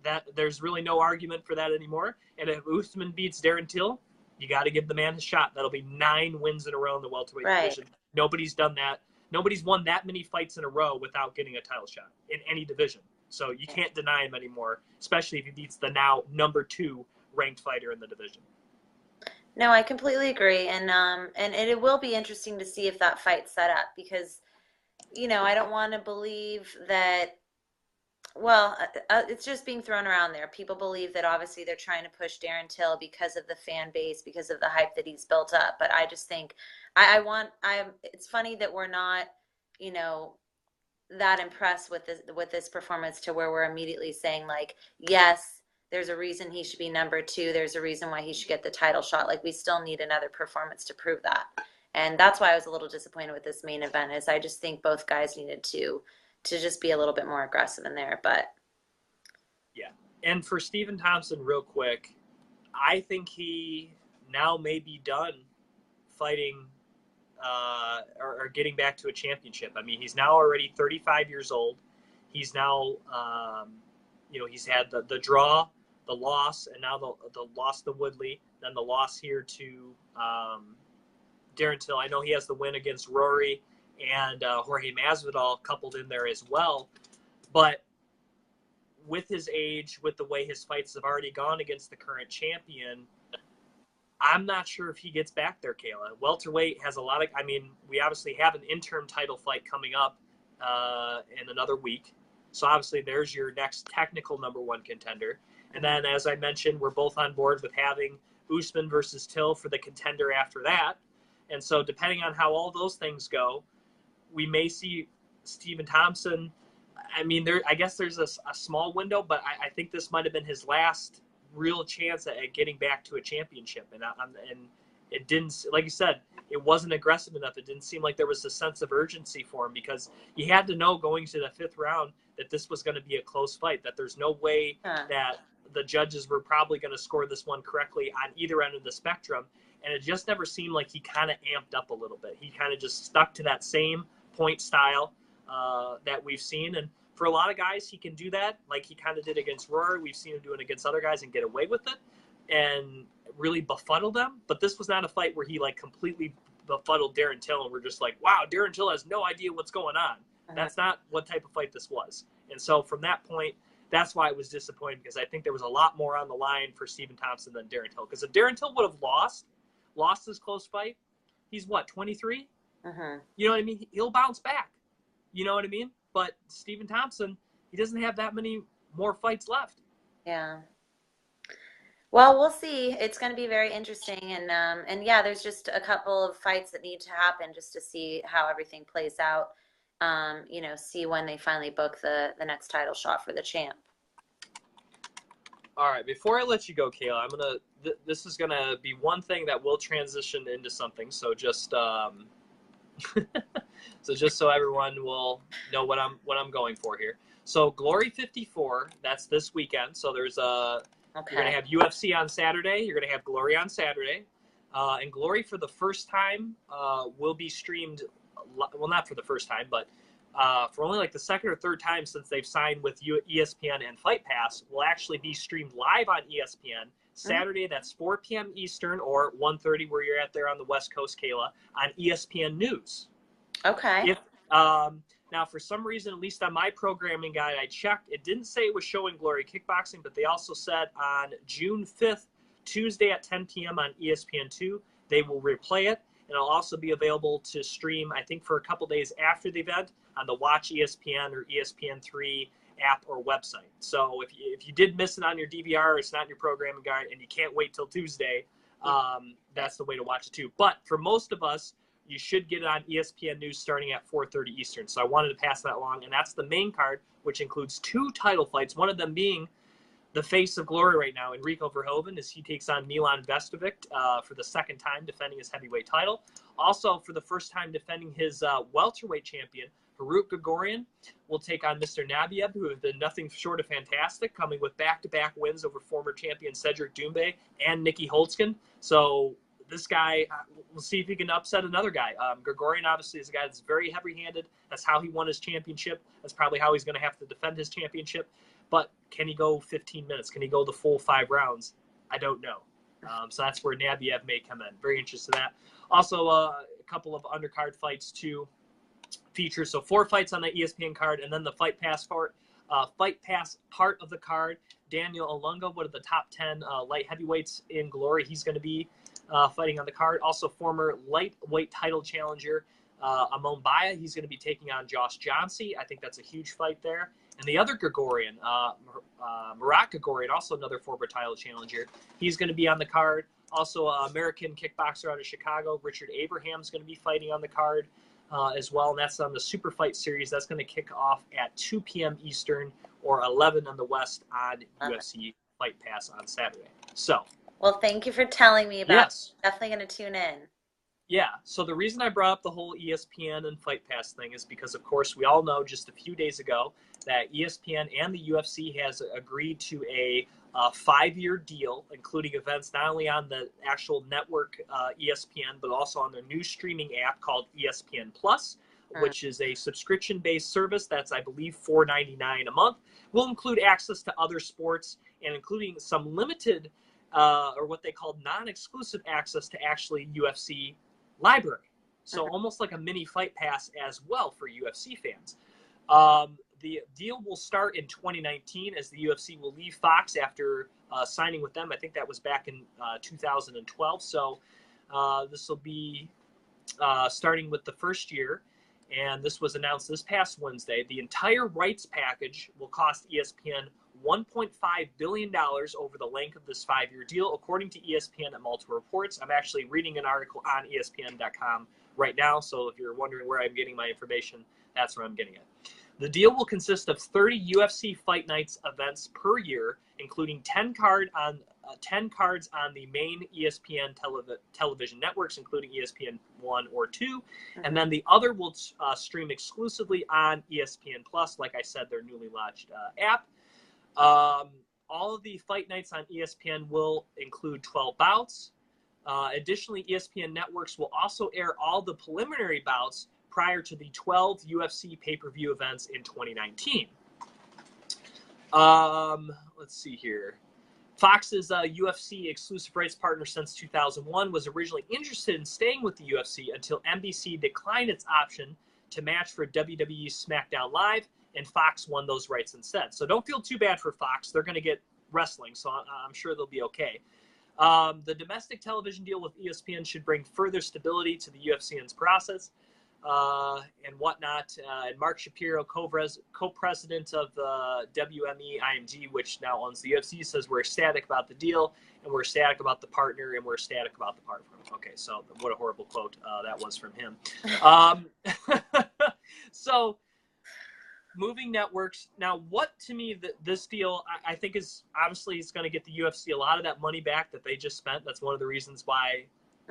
that there's really no argument for that anymore. And if Usman beats Darren Till, you got to give the man a shot. That'll be 9 wins in a row in the welterweight division. Nobody's done that. Nobody's won that many fights in a row without getting a title shot in any division. So you can't deny him anymore, especially if he beats the now number 2 ranked fighter in the division. No, I completely agree, and it will be interesting to see if that fight's set up because, I don't want to believe that Well, it's just being thrown around there. People believe that obviously they're trying to push Darren Till because of the fan base, because of the hype that he's built up. But I just think it's funny that we're not, you know, that impressed with this performance to where we're immediately saying like, yes, there's a reason he should be number two. There's a reason why he should get the title shot. Like we still need another performance to prove that. And that's why I was a little disappointed with this main event is I just think both guys needed to just be a little bit more aggressive in there. But Yeah. And for Stephen Thompson, real quick, I think he now may be done fighting or getting back to a championship. I mean, he's now already 35 years old. He's now, he's had the draw, the loss, and now the loss to Woodley, then the loss here to Darren Till. I know he has the win against Rory and Jorge Masvidal coupled in there as well. But with his age, with the way his fights have already gone against the current champion, I'm not sure if he gets back there, Kayla. Welterweight has a lot of, we obviously have an interim title fight coming up in another week. So obviously there's your next technical number one contender. And then, as I mentioned, we're both on board with having Usman versus Till for the contender after that. And so depending on how all those things go, we may see Stephen Thompson. I guess there's a small window, but I think this might have been his last real chance at getting back to a championship. And it didn't, like you said, it wasn't aggressive enough. It didn't seem like there was a sense of urgency for him because you had to know going to the fifth round that this was going to be a close fight, that there's no way that the judges were probably going to score this one correctly on either end of the spectrum. And it just never seemed like he kind of amped up a little bit. He kind of just stuck to that same point style that we've seen. And for a lot of guys, he can do that like he kind of did against Rory. We've seen him do it against other guys and get away with it and really befuddle them. But this was not a fight where he like completely befuddled Darren Till and we're just like, wow, Darren Till has no idea what's going on. That's not what type of fight this was. And so from that point, that's why it was disappointing because I think there was a lot more on the line for Stephen Thompson than Darren Till. Because if Darren Till would have lost this close fight, he's what, 23? You know what I mean? He'll bounce back. You know what I mean? But Stephen Thompson, he doesn't have that many more fights left. yeah. Well, we'll see. It's going to be very interesting, and yeah, there's just a couple of fights that need to happen just to see how everything plays out. See when they finally book the next title shot for the champ. All right, before I let you go, Kayla, this is gonna be one thing that will transition into something. So just just so everyone will know what I'm going for here. So Glory 54, that's this weekend. So there's you're going to have UFC on Saturday. You're going to have Glory on Saturday. And Glory for the first time will be streamed. Well, not for the first time, but for only like the second or third time since they've signed with ESPN and Fight Pass, will actually be streamed live on ESPN Saturday. That's 4 p.m. Eastern or 1:30 where you're at there on the West Coast, Kayla, on ESPN News. Okay. If now, for some reason, at least on my programming guide, I checked. It didn't say it was showing Glory Kickboxing, but they also said on June 5th, Tuesday at 10 p.m. on ESPN2, they will replay it. And it'll also be available to stream, I think, for a couple days after the event on the Watch ESPN or ESPN3 app or website. So if you did miss it on your DVR, it's not in your programming guide, and you can't wait till Tuesday, that's the way to watch it too. But for most of us, you should get it on ESPN News starting at 4:30 Eastern. So I wanted to pass that along. And that's the main card, which includes 2 title fights, one of them being the face of Glory right now, Enrico Verhoeven, as he takes on Milan Vestovic for the second time defending his heavyweight title. Also, for the first time defending his welterweight champion, Harut Gregorian will take on Mr. Nabiev, who has been nothing short of fantastic, coming with back-to-back wins over former champion Cedric Doumbé and Nicky Holtzkin. So this guy, we'll see if he can upset another guy. Gregorian obviously is a guy that's very heavy-handed. That's how he won his championship. That's probably how he's going to have to defend his championship. But can he go 15 minutes? Can he go the full 5 rounds? I don't know. So that's where Nabiev may come in. Very interested in that. Also, a couple of undercard fights to feature. So 4 fights on the ESPN card, and then the Fight Pass part of the card. Daniel Olunga, one of the top 10 light heavyweights in Glory. He's going to be fighting on the card. Also, former lightweight title challenger Amon Baya. He's going to be taking on Josh Johnsey. I think that's a huge fight there. And the other Gregorian, Murat Gregorian, also another former title challenger, he's going to be on the card. Also, American kickboxer out of Chicago, Richard Abraham's going to be fighting on the card as well. And that's on the Super Fight Series. That's going to kick off at 2 p.m. Eastern or 11 on the West on UFC Fight Pass on Saturday. So, well, thank you for telling me about yes. it. Definitely going to tune in. Yeah, so the reason I brought up the whole ESPN and Fight Pass thing is because, of course, we all know just a few days ago that ESPN and the UFC has agreed to a 5-year deal, including events not only on the actual network ESPN, but also on their new streaming app called ESPN Plus, which is a subscription-based service that's, I believe, $4.99 a month. Will include access to other sports and including some limited or what they call non-exclusive access to actually UFC library. So almost like a mini Fight Pass as well for UFC fans. The deal will start in 2019 as the UFC will leave Fox after signing with them. I think that was back in 2012. So this will be starting with the first year. And this was announced this past Wednesday. The entire rights package will cost ESPN $1.5 billion over the length of this 5-year deal, according to ESPN and multiple reports. I'm actually reading an article on ESPN.com right now, so if you're wondering where I'm getting my information, that's where I'm getting it. The deal will consist of 30 UFC Fight Nights events per year, including 10 cards on the main ESPN television networks, including ESPN 1 or 2, and then the other will stream exclusively on ESPN Plus, like I said, their newly launched app. All of the fight nights on ESPN will include 12 bouts. Additionally, ESPN networks will also air all the preliminary bouts prior to the 12 UFC pay-per-view events in 2019. Let's see here. Fox's UFC exclusive rights partner since 2001 was originally interested in staying with the UFC until NBC declined its option to match for WWE SmackDown Live, and Fox won those rights instead. So don't feel too bad for Fox. They're going to get wrestling, so I'm sure they'll be okay. The domestic television deal with ESPN should bring further stability to the UFC and its process and whatnot. And Mark Shapiro, co-president of the WME IMG, which now owns the UFC, says we're ecstatic about the deal, and we're ecstatic about the partner, and we're ecstatic about the partner. Okay, so what a horrible quote that was from him. So moving networks. Now, what to me this deal, I think is obviously it's going to get the UFC a lot of that money back that they just spent. That's one of the reasons why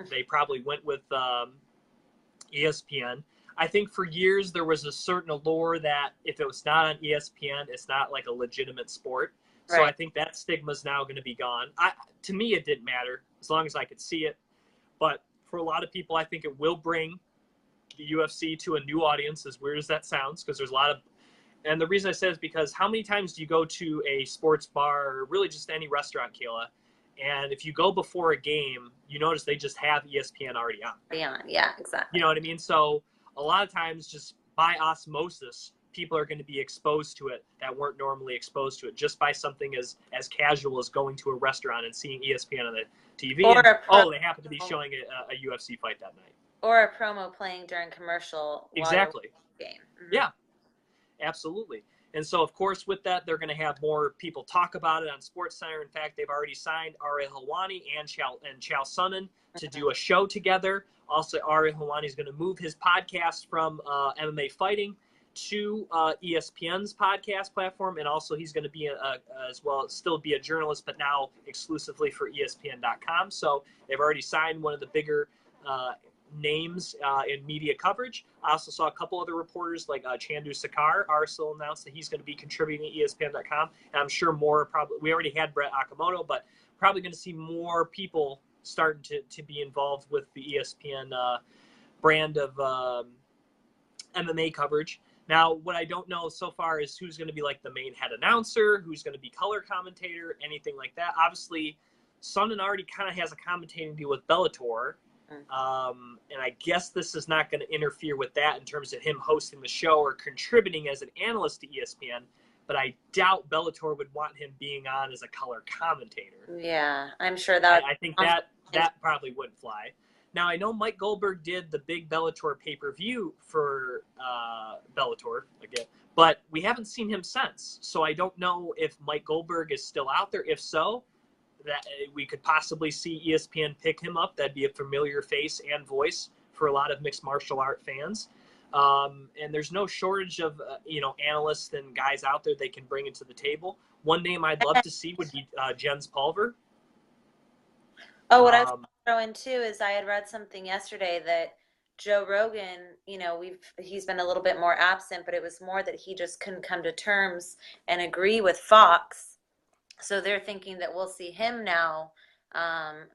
they probably went with ESPN. I think for years there was a certain allure that if it was not on ESPN, it's not like a legitimate sport. Right. So I think that stigma is now going to be gone. To me, it didn't matter as long as I could see it. But for a lot of people, I think it will bring the UFC to a new audience, as weird as that sounds, because there's a lot of. And the reason I say is because how many times do you go to a sports bar or really just any restaurant, Kayla, and if you go before a game, you notice they just have ESPN already on. Yeah, exactly. You know what I mean? So a lot of times just by osmosis, people are going to be exposed to it that weren't normally exposed to it just by something as casual as going to a restaurant and seeing ESPN on the TV. And, they happen to be showing a UFC fight that night. Or a promo playing during commercial. Exactly. Game. Mm-hmm. Yeah, absolutely. And so, of course, with that, they're going to have more people talk about it on SportsCenter. In fact, they've already signed Ariel Helwani and Chael Sonnen to do a show together. Also, Ariel Helwani is going to move his podcast from MMA Fighting to ESPN's podcast platform, and also he's going to be as well still be a journalist, but now exclusively for ESPN.com. So they've already signed one of the bigger names in media coverage. I also saw a couple other reporters like Chandu Sakar also announced that he's going to be contributing to ESPN.com, and I'm sure more probably. We already had Brett Okamoto, but probably going to see more people starting to be involved with the ESPN brand of MMA coverage. Now, what I don't know so far is who's going to be like the main head announcer, who's going to be color commentator, anything like that. Obviously, Sonnen already kind of has a commentating deal with Bellator. And I guess this is not going to interfere with that in terms of him hosting the show or contributing as an analyst to ESPN. But I doubt Bellator would want him being on as a color commentator. Yeah, I'm sure that. I think that probably wouldn't fly. Now, I know Mike Goldberg did the big Bellator pay-per-view for Bellator again, but we haven't seen him since. So I don't know if Mike Goldberg is still out there. If so, that we could possibly see ESPN pick him up. That'd be a familiar face and voice for a lot of mixed martial art fans. And there's no shortage of analysts and guys out there they can bring into the table. One name I'd love to see would be Jens Pulver. Oh, what I was throwing too is I had read something yesterday that Joe Rogan, he's been a little bit more absent, but it was more that he just couldn't come to terms and agree with Fox. So they're thinking that we'll see him now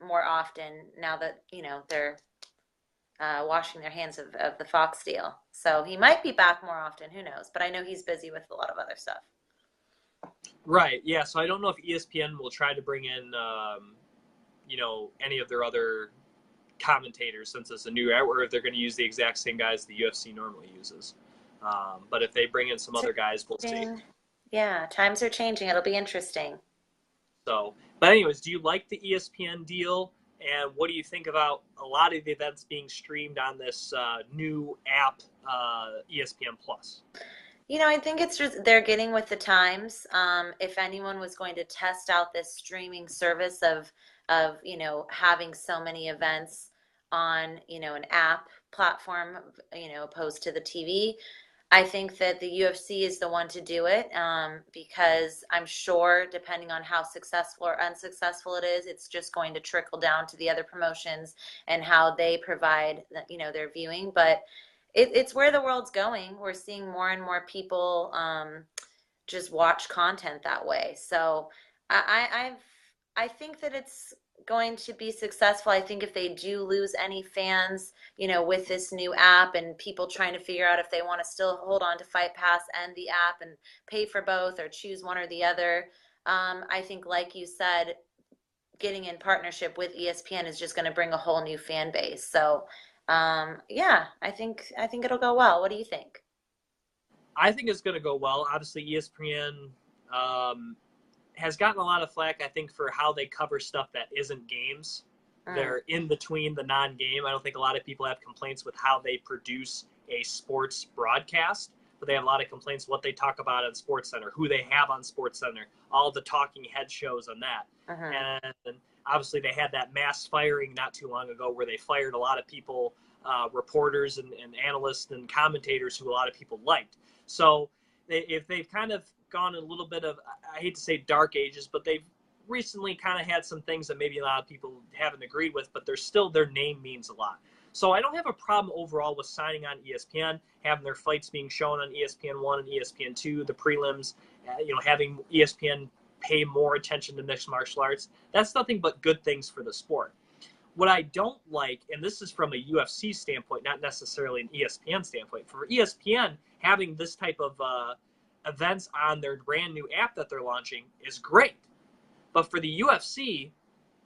more often now that, they're washing their hands of the Fox deal. So he might be back more often. Who knows? But I know he's busy with a lot of other stuff. Right. Yeah. So I don't know if ESPN will try to bring in, any of their other commentators since it's a new era, or if they're going to use the exact same guys the UFC normally uses. But if they bring in some other guys, we'll see. Yeah, times are changing. It'll be interesting. So, but anyways, do you like the ESPN deal? And what do you think about a lot of the events being streamed on this new app, ESPN Plus? I think it's just they're getting with the times. If anyone was going to test out this streaming service of having so many events on an app platform, opposed to the TV, I think that the UFC is the one to do it, because I'm sure depending on how successful or unsuccessful it is, it's just going to trickle down to the other promotions and how they provide their viewing. But it's where the world's going. We're seeing more and more people just watch content that way. So I think that it's going to be successful. I think if they do lose any fans, with this new app and people trying to figure out if they want to still hold on to Fight Pass and the app and pay for both or choose one or the other, I think, like you said, getting in partnership with ESPN is just going to bring a whole new fan base. So, yeah, I think it'll go well. What do you think? I think it's going to go well. Obviously, ESPN has gotten a lot of flack, I think, for how they cover stuff that isn't games. They're in between the non-game. I don't think a lot of people have complaints with how they produce a sports broadcast, but they have a lot of complaints what they talk about on SportsCenter, who they have on SportsCenter, all the talking head shows on that. And obviously they had that mass firing not too long ago where they fired a lot of people, reporters and analysts and commentators who a lot of people liked. So if they've kind of gone a little bit of, I hate to say dark ages, but they've recently kind of had some things that maybe a lot of people haven't agreed with, but their name means a lot. So I don't have a problem overall with signing on ESPN, having their fights being shown on ESPN1 and ESPN2, the prelims, having ESPN pay more attention to mixed martial arts. That's nothing but good things for the sport. What I don't like, and this is from a UFC standpoint, not necessarily an ESPN standpoint, for ESPN, having this type of events on their brand new app that they're launching is great. But for the UFC,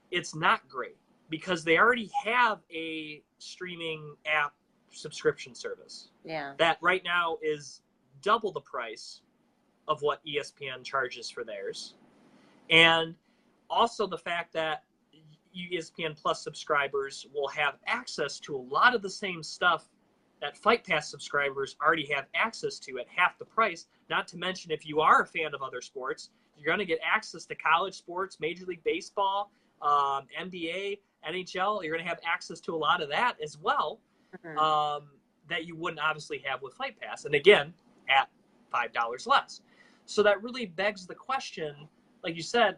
it's not great because they already have a streaming app subscription service. Yeah. That right now is double the price of what ESPN charges for theirs. And also the fact that ESPN Plus subscribers will have access to a lot of the same stuff that Fight Pass subscribers already have access to at half the price. Not to mention, if you are a fan of other sports, you're going to get access to college sports, Major League Baseball, NBA, NHL. You're going to have access to a lot of that as well, that you wouldn't obviously have with Fight Pass. And again, at $5 less. So that really begs the question, like you said,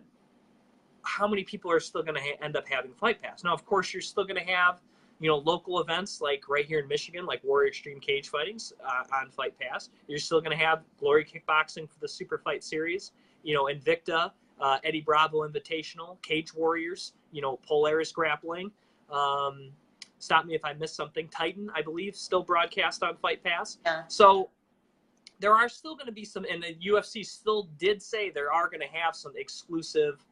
how many people are still going to end up having Fight Pass? Now, of course, you're still going to have local events like right here in Michigan, like Warrior Extreme Cage Fightings on Fight Pass. You're still going to have Glory Kickboxing for the Super Fight Series, Invicta, Eddie Bravo Invitational, Cage Warriors, Polaris Grappling. Stop me if I missed something. Titan, I believe, still broadcast on Fight Pass. Yeah. So there are still going to be some, and the UFC still did say there are going to have some exclusive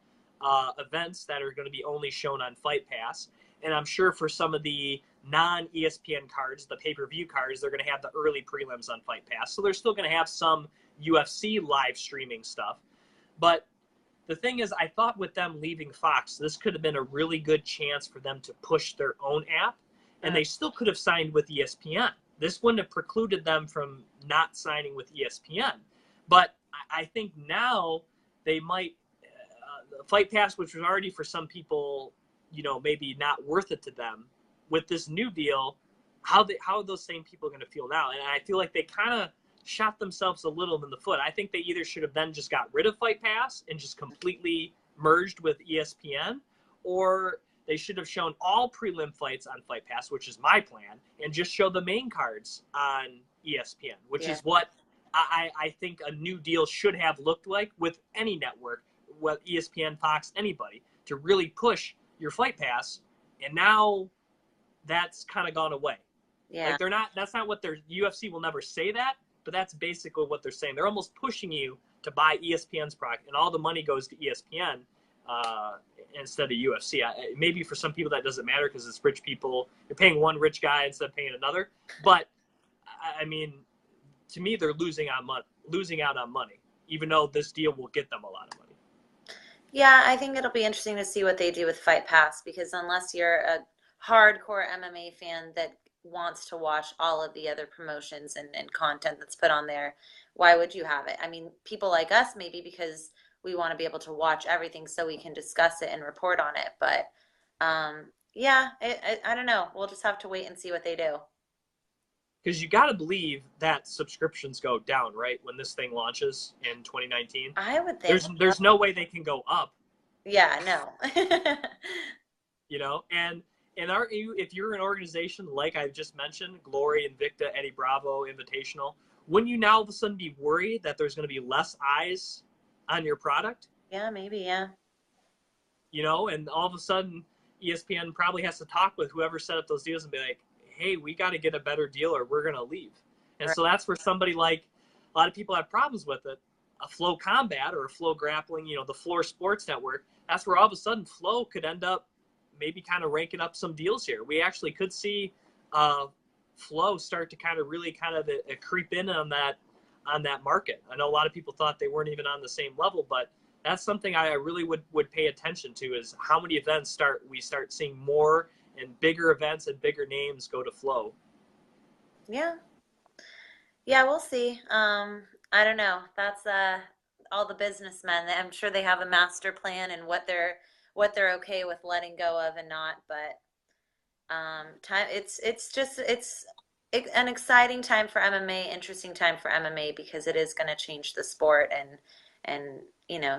events that are going to be only shown on Fight Pass. And I'm sure for some of the non-ESPN cards, the pay-per-view cards, they're going to have the early prelims on Fight Pass. So they're still going to have some UFC live streaming stuff. But the thing is, I thought with them leaving Fox, this could have been a really good chance for them to push their own app. and they still could have signed with ESPN. This wouldn't have precluded them from not signing with ESPN. But I think now they might, Fight Pass, which was already for some people, maybe not worth it to them, with this new deal, how are those same people going to feel now? And I feel like they kind of shot themselves a little in the foot. I think they either should have then just got rid of Fight Pass and just completely merged with ESPN, or they should have shown all prelim fights on Fight Pass, which is my plan, and just show the main cards on ESPN, which is what I think a new deal should have looked like with any network, whether ESPN, Fox, anybody, to really push your Fight Pass. And now that's kind of gone away. Yeah. Like that's not what their UFC will never say that, but that's basically what they're saying. They're almost pushing you to buy ESPN's product, and all the money goes to ESPN instead of UFC. Maybe for some people that doesn't matter because it's rich people. You're paying one rich guy instead of paying another. But I mean, to me, they're losing out on money, even though this deal will get them a lot of money. Yeah, I think it'll be interesting to see what they do with Fight Pass, because unless you're a hardcore MMA fan that wants to watch all of the other promotions and content that's put on there, why would you have it? I mean, people like us, maybe because we want to be able to watch everything so we can discuss it and report on it. But yeah, I don't know. We'll just have to wait and see what they do. Because you got to believe that subscriptions go down, right, when this thing launches in 2019. I would think. There's no way they can go up. Yeah, no. And if you're an organization like I just mentioned, Glory, Invicta, Eddie Bravo, Invitational, wouldn't you now all of a sudden be worried that there's going to be less eyes on your product? Yeah, maybe, yeah. And all of a sudden ESPN probably has to talk with whoever set up those deals and be like, hey, we got to get a better deal or we're going to leave. And so that's where somebody like, a lot of people have problems with it, a Flow Combat or a Flow Grappling, the Floor Sports Network. That's where all of a sudden Flow could end up maybe kind of ranking up some deals here. We actually could see Flow start to kind of creep in on that market. I know a lot of people thought they weren't even on the same level, but that's something I really would pay attention to, is how many events we start seeing more and bigger events and bigger names go to Flow. Yeah, we'll see. I don't know. That's all the businessmen. I'm sure they have a master plan and what they're okay with letting go of and not. But it's an exciting time for MMA, interesting time for MMA, because it is going to change the sport and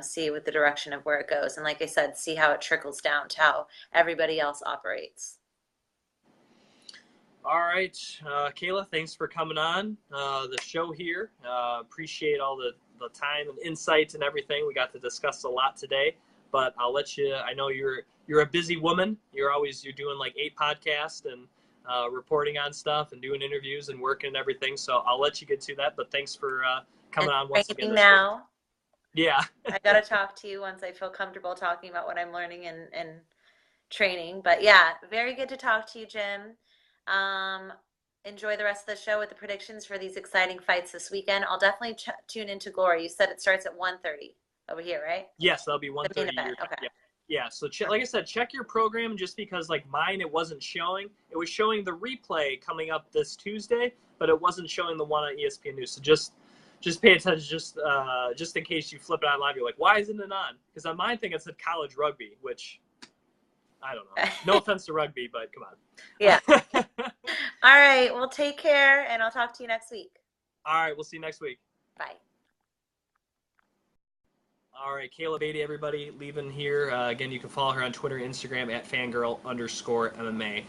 see with the direction of where it goes. And like I said, see how it trickles down to how everybody else operates. All right, Kayla, thanks for coming on the show here. Appreciate all the time and insights and everything. We got to discuss a lot today, but I'll let you. I know you're a busy woman. You're doing like 8 podcasts and reporting on stuff and doing interviews and working and everything. So I'll let you get to that. But thanks for coming on once again. Now, yeah, I got to talk to you once I feel comfortable talking about what I'm learning and training. But yeah, very good to talk to you, Jim. Enjoy the rest of the show with the predictions for these exciting fights this weekend. I'll definitely tune into Glory. You said it starts at 1:30 over here, right? Yes, that'll be 1:30. Okay. Yeah. So like I said, check your program, just because like mine, it wasn't showing. It was showing the replay coming up this Tuesday, but it wasn't showing the one on ESPN News. So just pay attention, just in case you flip it on live. You're like, why isn't it on? Because on mine thing it said college rugby, which I don't know. No offense to rugby, but come on. Yeah. All right. Well, take care, and I'll talk to you next week. All right. We'll see you next week. Bye. All right. Kayla Beatty, everybody, leaving here. Again, you can follow her on Twitter and Instagram at fangirl_MMA,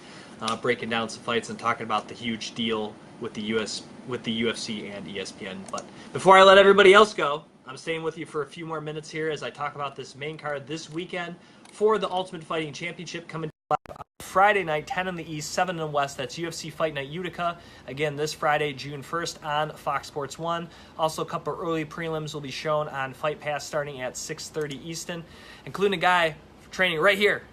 breaking down some fights and talking about the huge deal with the UFC and ESPN. But before I let everybody else go, I'm staying with you for a few more minutes here as I talk about this main card this weekend for the Ultimate Fighting Championship, coming live on Friday night, 10 in the East, 7 in the West. That's UFC Fight Night Utica. Again, this Friday, June 1st on Fox Sports 1. Also, a couple early prelims will be shown on Fight Pass starting at 6:30 Eastern, including a guy training right here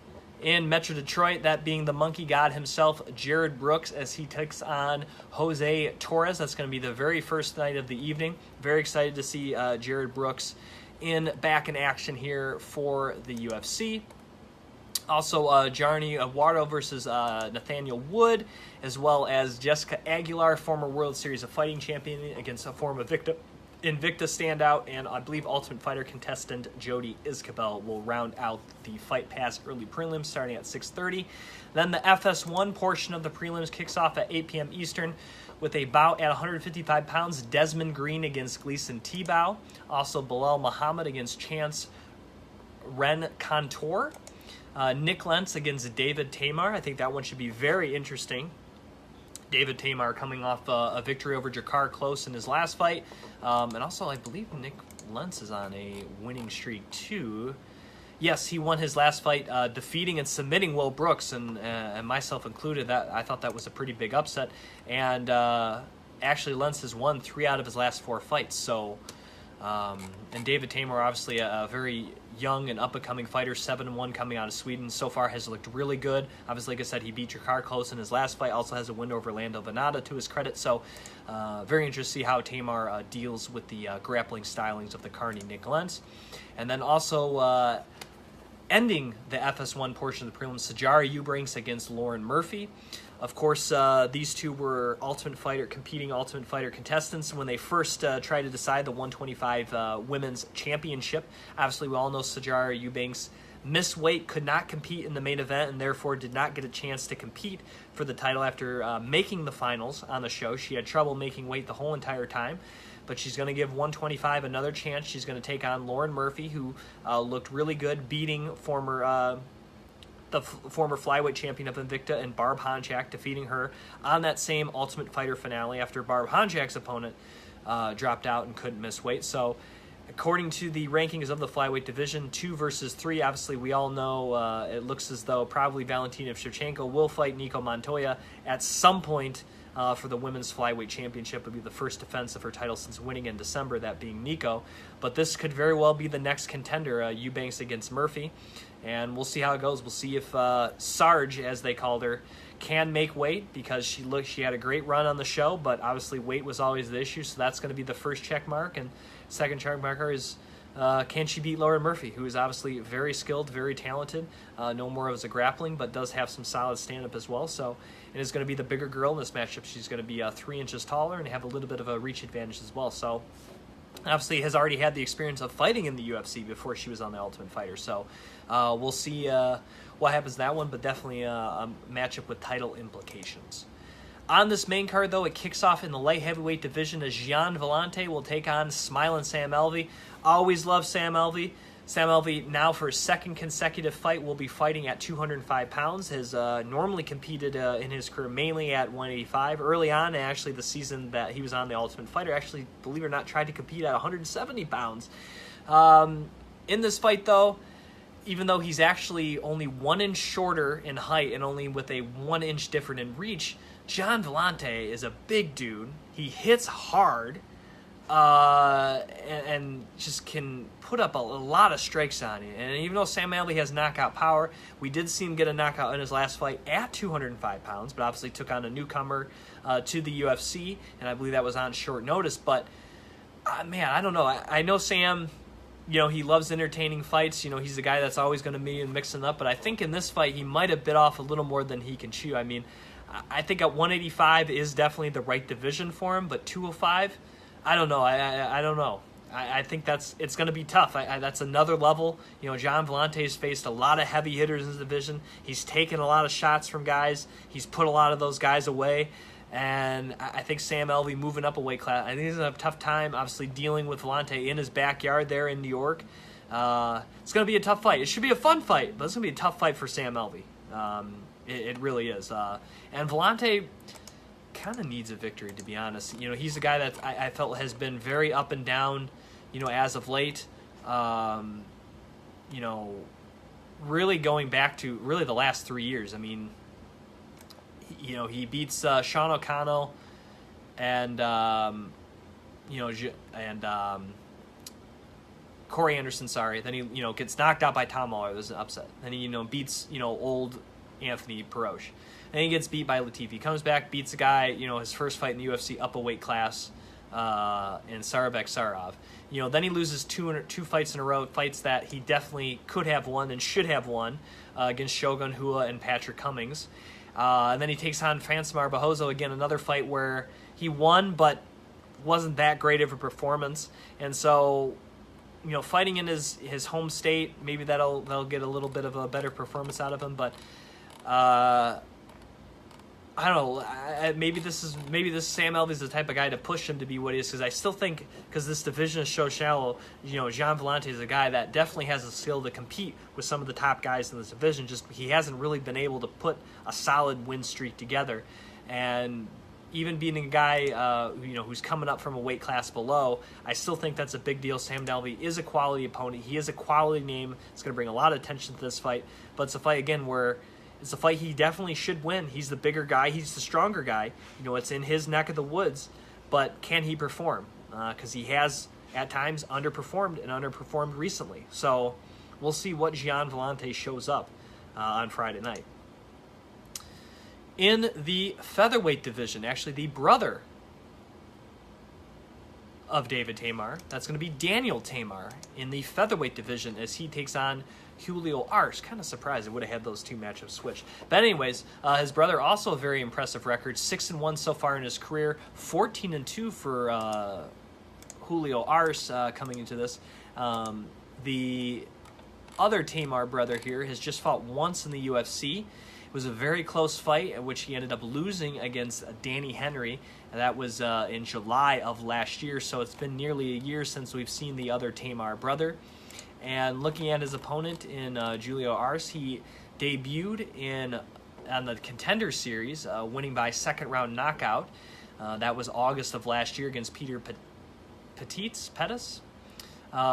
in Metro Detroit, that being the Monkey God himself, Jared Brooks, as he takes on Jose Torres. That's going to be the very first night of the evening. Very excited to see Jared Brooks back in action here for the UFC. Also, Jarny Eduardo versus Nathaniel Wood, as well as Jessica Aguilar, former World Series of Fighting champion, against a former Invicta standout, and I believe Ultimate Fighter contestant Jody Isabel will round out the Fight Pass early prelims starting at 6:30. Then the FS1 portion of the prelims kicks off at 8 p.m. Eastern with a bout at 155 pounds, Desmond Green against Gleason Tebow. Also, Bilal Muhammad against Chance Ren Contour. Nick Lentz against David Tamar. I think that one should be very interesting. David Tamar coming off a victory over Jakar Close in his last fight. And also, I believe Nick Lentz is on a winning streak, too. Yes, he won his last fight, defeating and submitting Will Brooks, and myself included. That I thought that was a pretty big upset. And actually, Lentz has won 3 out of his last 4 fights. So, and David Tamar, obviously a very young and up-and-coming fighter, 7-1 coming out of Sweden. So far has looked really good. Obviously, like I said, he beat Jakar Close in his last fight. Also has a win over Lando Venata to his credit. So very interested to see how Tamar deals with the grappling stylings of the Carney Nick Lentz. And then also ending the FS1 portion of the prelims, Sajara Eubanks against Lauren Murphy. Of course, these two were competing Ultimate Fighter contestants when they first tried to decide the 125 Women's Championship. Obviously, we all know Sajara Eubanks missed weight, could not compete in the main event, and therefore did not get a chance to compete for the title after making the finals on the show. She had trouble making weight the whole entire time, but she's going to give 125 another chance. She's going to take on Lauren Murphy, who looked really good, beating the former flyweight champion of Invicta, and Barb Honchak, defeating her on that same Ultimate Fighter finale after Barb Honchak's opponent dropped out and couldn't miss weight. So according to the rankings of the flyweight division, 2 versus 3, obviously we all know it looks as though probably Valentina Shevchenko will fight Nico Montoya at some point for the women's flyweight championship. Would be the first defense of her title since winning in December, that being Nico. But this could very well be the next contender, Eubanks against Murphy. And we'll see how it goes. We'll see if Sarge, as they called her, can make weight, because she had a great run on the show, but obviously weight was always the issue. So that's going to be the first check mark. And second check marker is can she beat Lauren Murphy, who is obviously very skilled, very talented. No more of as a grappling, but does have some solid stand-up as well. So it is going to be the bigger girl in this matchup. She's going to be 3 inches taller and have a little bit of a reach advantage as well. So obviously has already had the experience of fighting in the UFC before she was on the Ultimate Fighter. So we'll see what happens in that one, but definitely a matchup with title implications. On this main card, though, it kicks off in the light heavyweight division as Gian Villante will take on Smilin' Sam Alvey. Always love Sam Alvey. Sam Alvey, now for his second consecutive fight, will be fighting at 205 pounds. Has normally competed in his career mainly at 185. Early on, actually, the season that he was on the Ultimate Fighter, actually, believe it or not, tried to compete at 170 pounds. In this fight, though, even though he's actually only 1 inch shorter in height and only with a 1 inch different in reach, Gian Villante is a big dude. He hits hard. And just can put up a lot of strikes on you. And even though Sam Alvey has knockout power, we did see him get a knockout in his last fight at 205 pounds, but obviously took on a newcomer to the UFC, and I believe that was on short notice. But, man, I don't know. I know Sam, he loves entertaining fights. He's the guy that's always going to be mixing up, but I think in this fight he might have bit off a little more than he can chew. I mean, I think at 185 is definitely the right division for him, but 205... I don't know. I don't know. I think it's going to be tough. That's another level. Gian Villante's faced a lot of heavy hitters in his division. He's taken a lot of shots from guys. He's put a lot of those guys away. And I think Sam Alvey moving up a weight class, I think he's going to have a tough time, obviously, dealing with Villante in his backyard there in New York. It's going to be a tough fight. It should be a fun fight, but it's going to be a tough fight for Sam Alvey. It really is. And Villante kind of needs a victory, to be honest. He's a guy that I felt has been very up and down, as of late. Really going back to really the last 3 years. I mean, he beats Sean O'Connell and Corey Anderson. Sorry, then he gets knocked out by Tom Lawler. There's an upset. Then he beats old Anthony Peroche. Then he gets beat by Latifi. Comes back, beats a guy, his first fight in the UFC, up a weight class. and Sarabek Sarov. Then he loses two fights in a row, fights that he definitely could have won and should have won against Shogun Hua and Patrick Cummings. And then he takes on Francimar Barroso, again, another fight where he won but wasn't that great of a performance. And so, fighting in his home state, maybe that'll get a little bit of a better performance out of him. But I don't know. Maybe this Sam Alvey is the type of guy to push him to be what he is, because I still think, because this division is so shallow, Jean Vellante is a guy that definitely has the skill to compete with some of the top guys in this division. Just he hasn't really been able to put a solid win streak together, and even beating a guy who's coming up from a weight class below, I still think that's a big deal. Sam Alvey is a quality opponent. He is a quality name. It's going to bring a lot of attention to this fight, but it's a fight again where it's a fight he definitely should win. He's the bigger guy. He's the stronger guy. It's in his neck of the woods. But can he perform? Because he has, at times, underperformed recently. So we'll see what Jean Vellante shows up on Friday night. In the featherweight division, actually the brother of David Tamar, that's going to be Daniel Tamar in the featherweight division as he takes on Julio Arce. Kind of surprised it would have had those two matchups switched. But anyways, his brother also a very impressive record, 6-1 so far in his career, 14-2 for Julio Arce coming into this. The other Tamar brother here has just fought once in the UFC. It was a very close fight in which he ended up losing against Danny Henry, and that was in July of last year. So it's been nearly a year since we've seen the other Tamar brother. And looking at his opponent in Julio Arce, he debuted on the Contender Series, winning by second-round knockout. That was August of last year against Peter Pettis.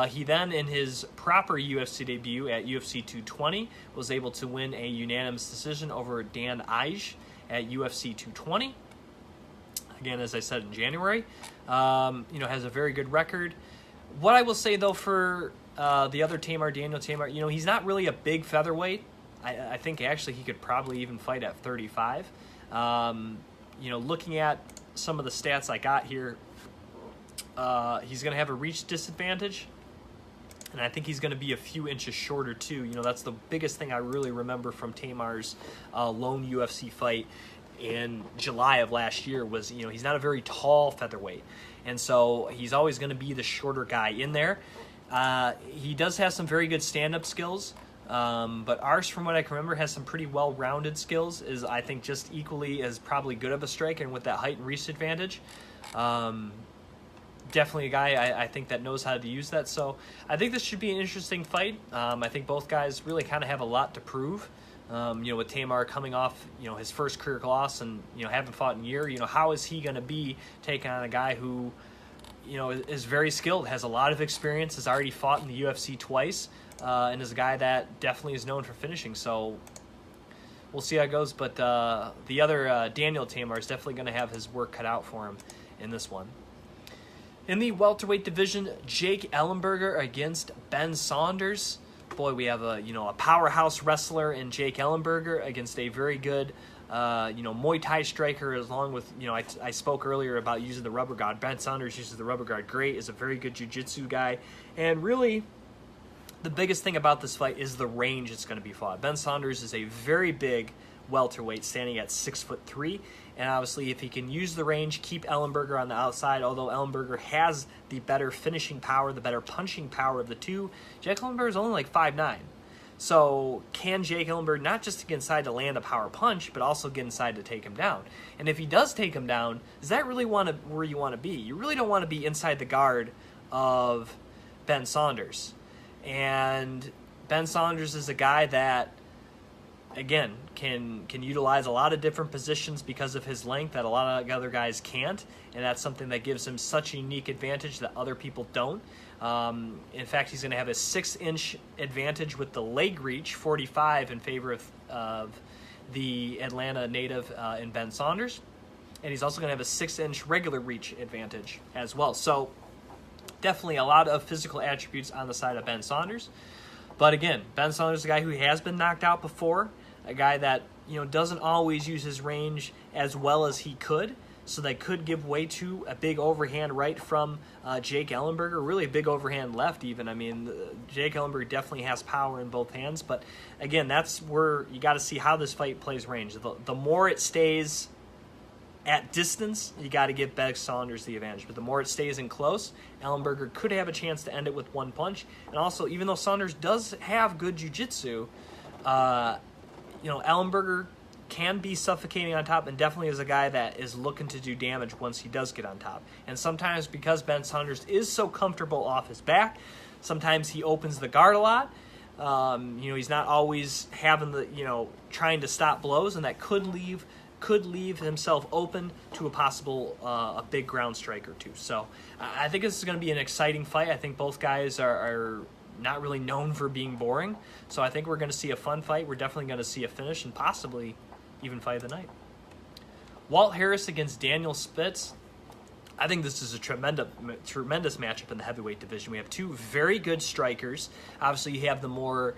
He then, in his proper UFC debut at UFC 220, was able to win a unanimous decision over Dan Ige at UFC 220. Again, as I said, in January. Has a very good record. What I will say, though, for the other Tamar, Daniel Tamar, he's not really a big featherweight. I think actually he could probably even fight at 35. Looking at some of the stats I got here, he's going to have a reach disadvantage, and I think he's going to be a few inches shorter too. That's the biggest thing I really remember from Tamar's lone UFC fight in July of last year was, he's not a very tall featherweight, and so he's always going to be the shorter guy in there. He does have some very good stand-up skills, but Arce, from what I can remember, has some pretty well-rounded skills, is I think just equally as probably good of a striker, and with that height and reach advantage. Definitely a guy I think that knows how to use that. So I think this should be an interesting fight. I think both guys really kind of have a lot to prove. With Tamar coming off, his first career loss and, haven't fought in a year, how is he going to be taking on a guy who, is very skilled, has a lot of experience, has already fought in the UFC twice, and is a guy that definitely is known for finishing. So we'll see how it goes. But the other Daniel Tamar is definitely going to have his work cut out for him in this one. In the welterweight division, Jake Ellenberger against Ben Saunders. Boy, we have a powerhouse wrestler in Jake Ellenberger against a very good Muay Thai striker, along with, I spoke earlier about using the rubber guard. Ben Saunders uses the rubber guard great, is a very good jiu-jitsu guy. And really, the biggest thing about this fight is the range it's going to be fought. Ben Saunders is a very big welterweight, standing at 6'3", and obviously if he can use the range, keep Ellenberger on the outside, although Ellenberger has the better finishing power, the better punching power of the two, Jake Ellenberger is only like 5'9". So can Jake Ellenberger not just get inside to land a power punch, but also get inside to take him down? And if he does take him down, is that really where you want to be? You really don't want to be inside the guard of Ben Saunders. And Ben Saunders is a guy that, again, can utilize a lot of different positions because of his length that a lot of other guys can't, and that's something that gives him such a unique advantage that other people don't. In fact, he's going to have a 6-inch advantage with the leg reach, 45 in favor of the Atlanta native in Ben Saunders, and he's also going to have a 6-inch regular reach advantage as well. So definitely a lot of physical attributes on the side of Ben Saunders. But again, Ben Saunders is a guy who has been knocked out before, a guy that doesn't always use his range as well as he could. so they could give way to a big overhand right from Jake Ellenberger, really a big overhand left even. I mean, Jake Ellenberger definitely has power in both hands, but again, that's where you got to see how this fight plays range. The more it stays at distance, you got to give Beck Saunders the advantage. But the more it stays in close, Ellenberger could have a chance to end it with one punch. And also, even though Saunders does have good jiu-jitsu, Ellenberger can be suffocating on top and definitely is a guy that is looking to do damage once he does get on top. And sometimes because Ben Saunders is so comfortable off his back, sometimes he opens the guard a lot. He's not always having trying to stop blows, and that could leave himself open to a possible a big ground strike or two. So I think this is going to be an exciting fight. I think both guys are not really known for being boring. So I think we're going to see a fun fight. We're definitely going to see a finish and possibly even fight of the night. Walt Harris against Daniel Spitz. I think this is a tremendous matchup in the heavyweight division. We have two very good strikers. Obviously, you have the more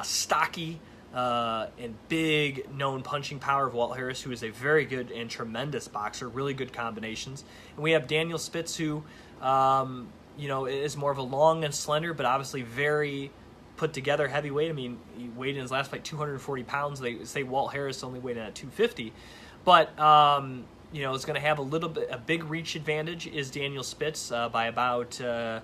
stocky and big known punching power of Walt Harris, who is a very good and tremendous boxer, really good combinations. And we have Daniel Spitz, who is more of a long and slender, but obviously very put together heavyweight. I mean, he weighed in his last fight 240 pounds. They say Walt Harris only weighed in at 250, but is going to have a big reach advantage is Daniel Spitz by about 6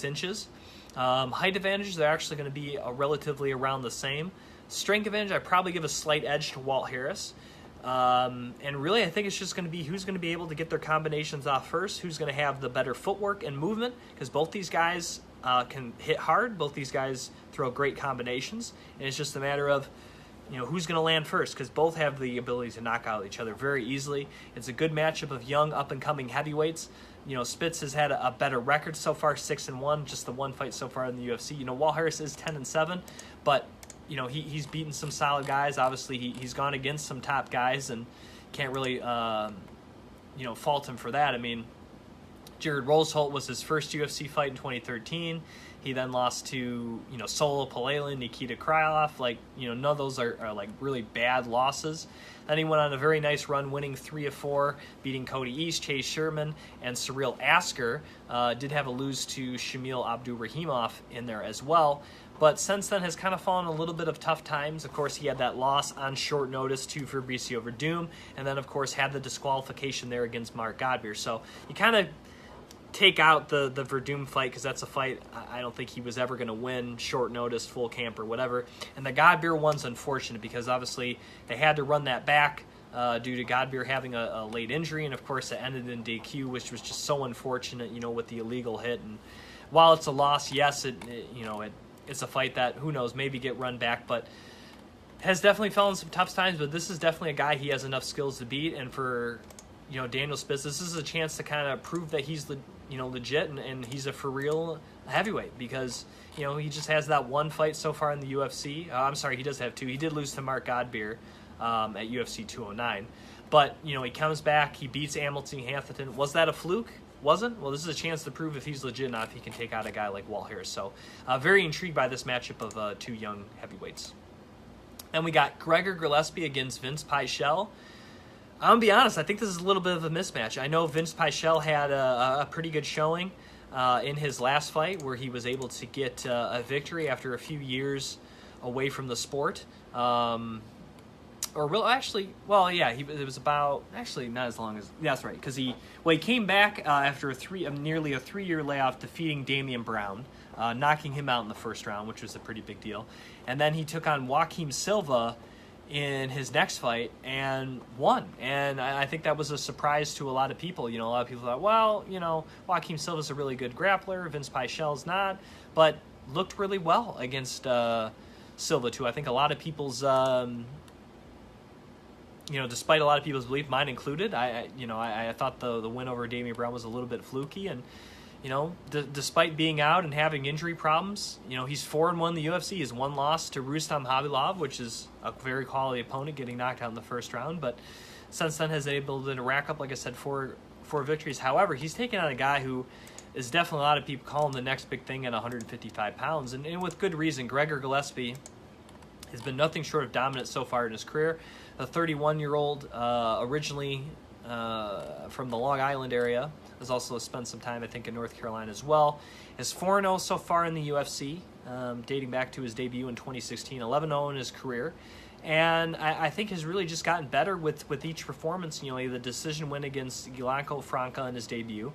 inches. Height advantage, they're actually going to be relatively around the same. Strength advantage, I'd probably give a slight edge to Walt Harris. And really, I think it's just going to be who's going to be able to get their combinations off first, who's going to have the better footwork and movement, because both these guys can hit hard. Both these guys throw great combinations, and it's just a matter of who's going to land first, because both have the ability to knock out each other very easily. It's a good matchup of young, up-and-coming heavyweights. Spitz has had a better record so far, 6-1, just the one fight so far in the UFC. Walt Harris is 10-7, but he's beaten some solid guys. Obviously, he's gone against some top guys, and can't really fault him for that. I mean, Jared Rosholt was his first UFC fight in 2013. He then lost to Solo Palelin, Nikita Krylov. None of those are like really bad losses. Then he went on a very nice run, winning 3 of 4, beating Cody East, Chase Sherman, and Cyril Asker. Did have a lose to Shamil Abdurrahimov in there as well. But since then has kind of fallen a little bit of tough times. Of course, he had that loss on short notice to Fabricio Verdum, and then, of course, had the disqualification there against Mark Godbeer. So you kind of take out the Verdum fight, because that's a fight I don't think he was ever going to win, short notice, full camp, or whatever. And the Godbeer one's unfortunate, because obviously they had to run that back due to Godbeer having a late injury, and of course it ended in DQ, which was just so unfortunate, with the illegal hit. And while it's a loss, yes, it's a fight that, who knows, maybe get run back, but has definitely fell in some tough times. But this is definitely a guy he has enough skills to beat, and for Daniel Spitz, this is a chance to kind of prove that he's legit and he's a for real heavyweight, because he just has that one fight so far in the UFC. I'm sorry, he does have 2. He did lose to Mark Godbeer at UFC 209, but he comes back, he beats Hamilton Hatherton. Was that a fluke? Wasn't? Well, this is a chance to prove if he's legit enough, he can take out a guy like Walt Harris. So very intrigued by this matchup of 2 young heavyweights. And we got Gregor Gillespie against Vince Pichel. I'm going to be honest, I think this is a little bit of a mismatch. I know Vince Pichel had a pretty good showing in his last fight, where he was able to get a victory after a few years away from the sport. It was about, actually not as long as, that's right, because he came back after nearly a 3-year layoff, defeating Damian Brown, knocking him out in the first round, which was a pretty big deal. And then he took on Joaquim Silva in his next fight and won. And I think that was a surprise to a lot of people. A lot of people thought, Joaquim Silva's a really good grappler, Vince Pichel's not, but looked really well against Silva too. I think a lot of people's despite a lot of people's belief, mine included, I thought the win over Damian Brown was a little bit fluky, and despite being out and having injury problems, he's 4-1 in the UFC. His one loss to Rustam Habilov, which is a very quality opponent, getting knocked out in the first round, but since then has been able to rack up, like I said, four victories. However, he's taken on a guy who is definitely, a lot of people call him the next big thing at 155 pounds, and with good reason. Gregor Gillespie has been nothing short of dominant so far in his career. The 31-year-old, originally from the Long Island area, has also spent some time, I think, in North Carolina as well. Is 4-0 so far in the UFC, dating back to his debut in 2016, 11-0 in his career. And I think has really just gotten better with each performance. You know, he had the decision win against Gianco Franca in his debut.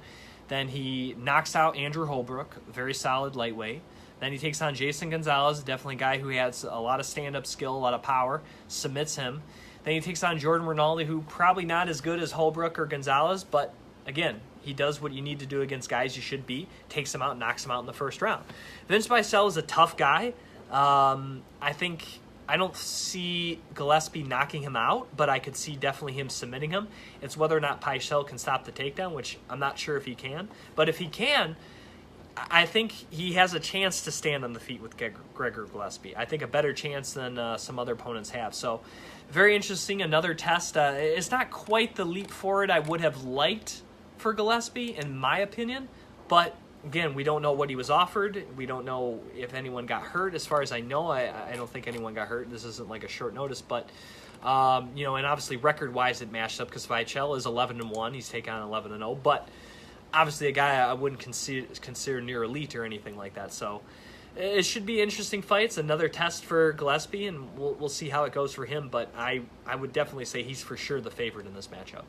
Then he knocks out Andrew Holbrook, very solid lightweight. Then he takes on Jason Gonzalez, definitely a guy who has a lot of stand-up skill, a lot of power, submits him. Then he takes on Jordan Rinaldi, who probably not as good as Holbrook or Gonzalez, but again, he does what you need to do against guys you should beat, takes him out, knocks him out in the first round. Vince Bichsel is a tough guy. I don't see Gillespie knocking him out, but I could see definitely him submitting him. It's whether or not Pichel can stop the takedown, which I'm not sure if he can. But if he can, I think he has a chance to stand on the feet with Gregor Gillespie. I think a better chance than some other opponents have. So very interesting, another test. It's not quite the leap forward I would have liked for Gillespie, in my opinion, but again, we don't know what he was offered. We don't know if anyone got hurt. As far as I know, I don't think anyone got hurt. This isn't like a short notice, but and obviously record-wise it matched up because Vichel is 11-1. He's taken on 11-0, but obviously a guy I wouldn't consider near elite or anything like that. So it should be interesting fights. Another test for Gillespie, and we'll see how it goes for him. But I would definitely say he's for sure the favorite in this matchup.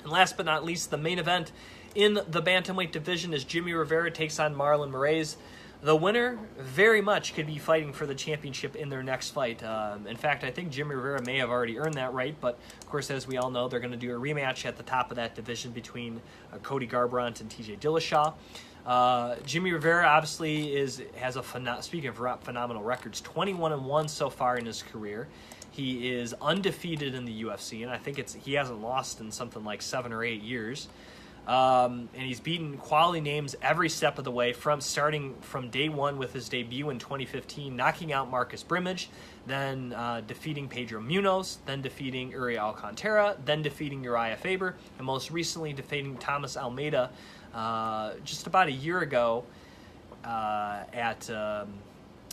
And last but not least, the main event in the bantamweight division is Jimmy Rivera takes on Marlon Moraes. The winner very much could be fighting for the championship in their next fight. In fact, I think Jimmy Rivera may have already earned that right, but of course, as we all know, they're going to do a rematch at the top of that division between Cody Garbrandt and TJ Dillashaw. Jimmy Rivera obviously has speaking of phenomenal records, 21-1 so far in his career. He is undefeated in the UFC, and I think he hasn't lost in something like 7 or 8 years. And he's beaten quality names every step of the way, starting from day one with his debut in 2015, knocking out Marcus Brimage, then defeating Pedro Munoz, then defeating Uriel Alcantara, then defeating Uriah Faber, and most recently defeating Thomas Almeida just about a year ago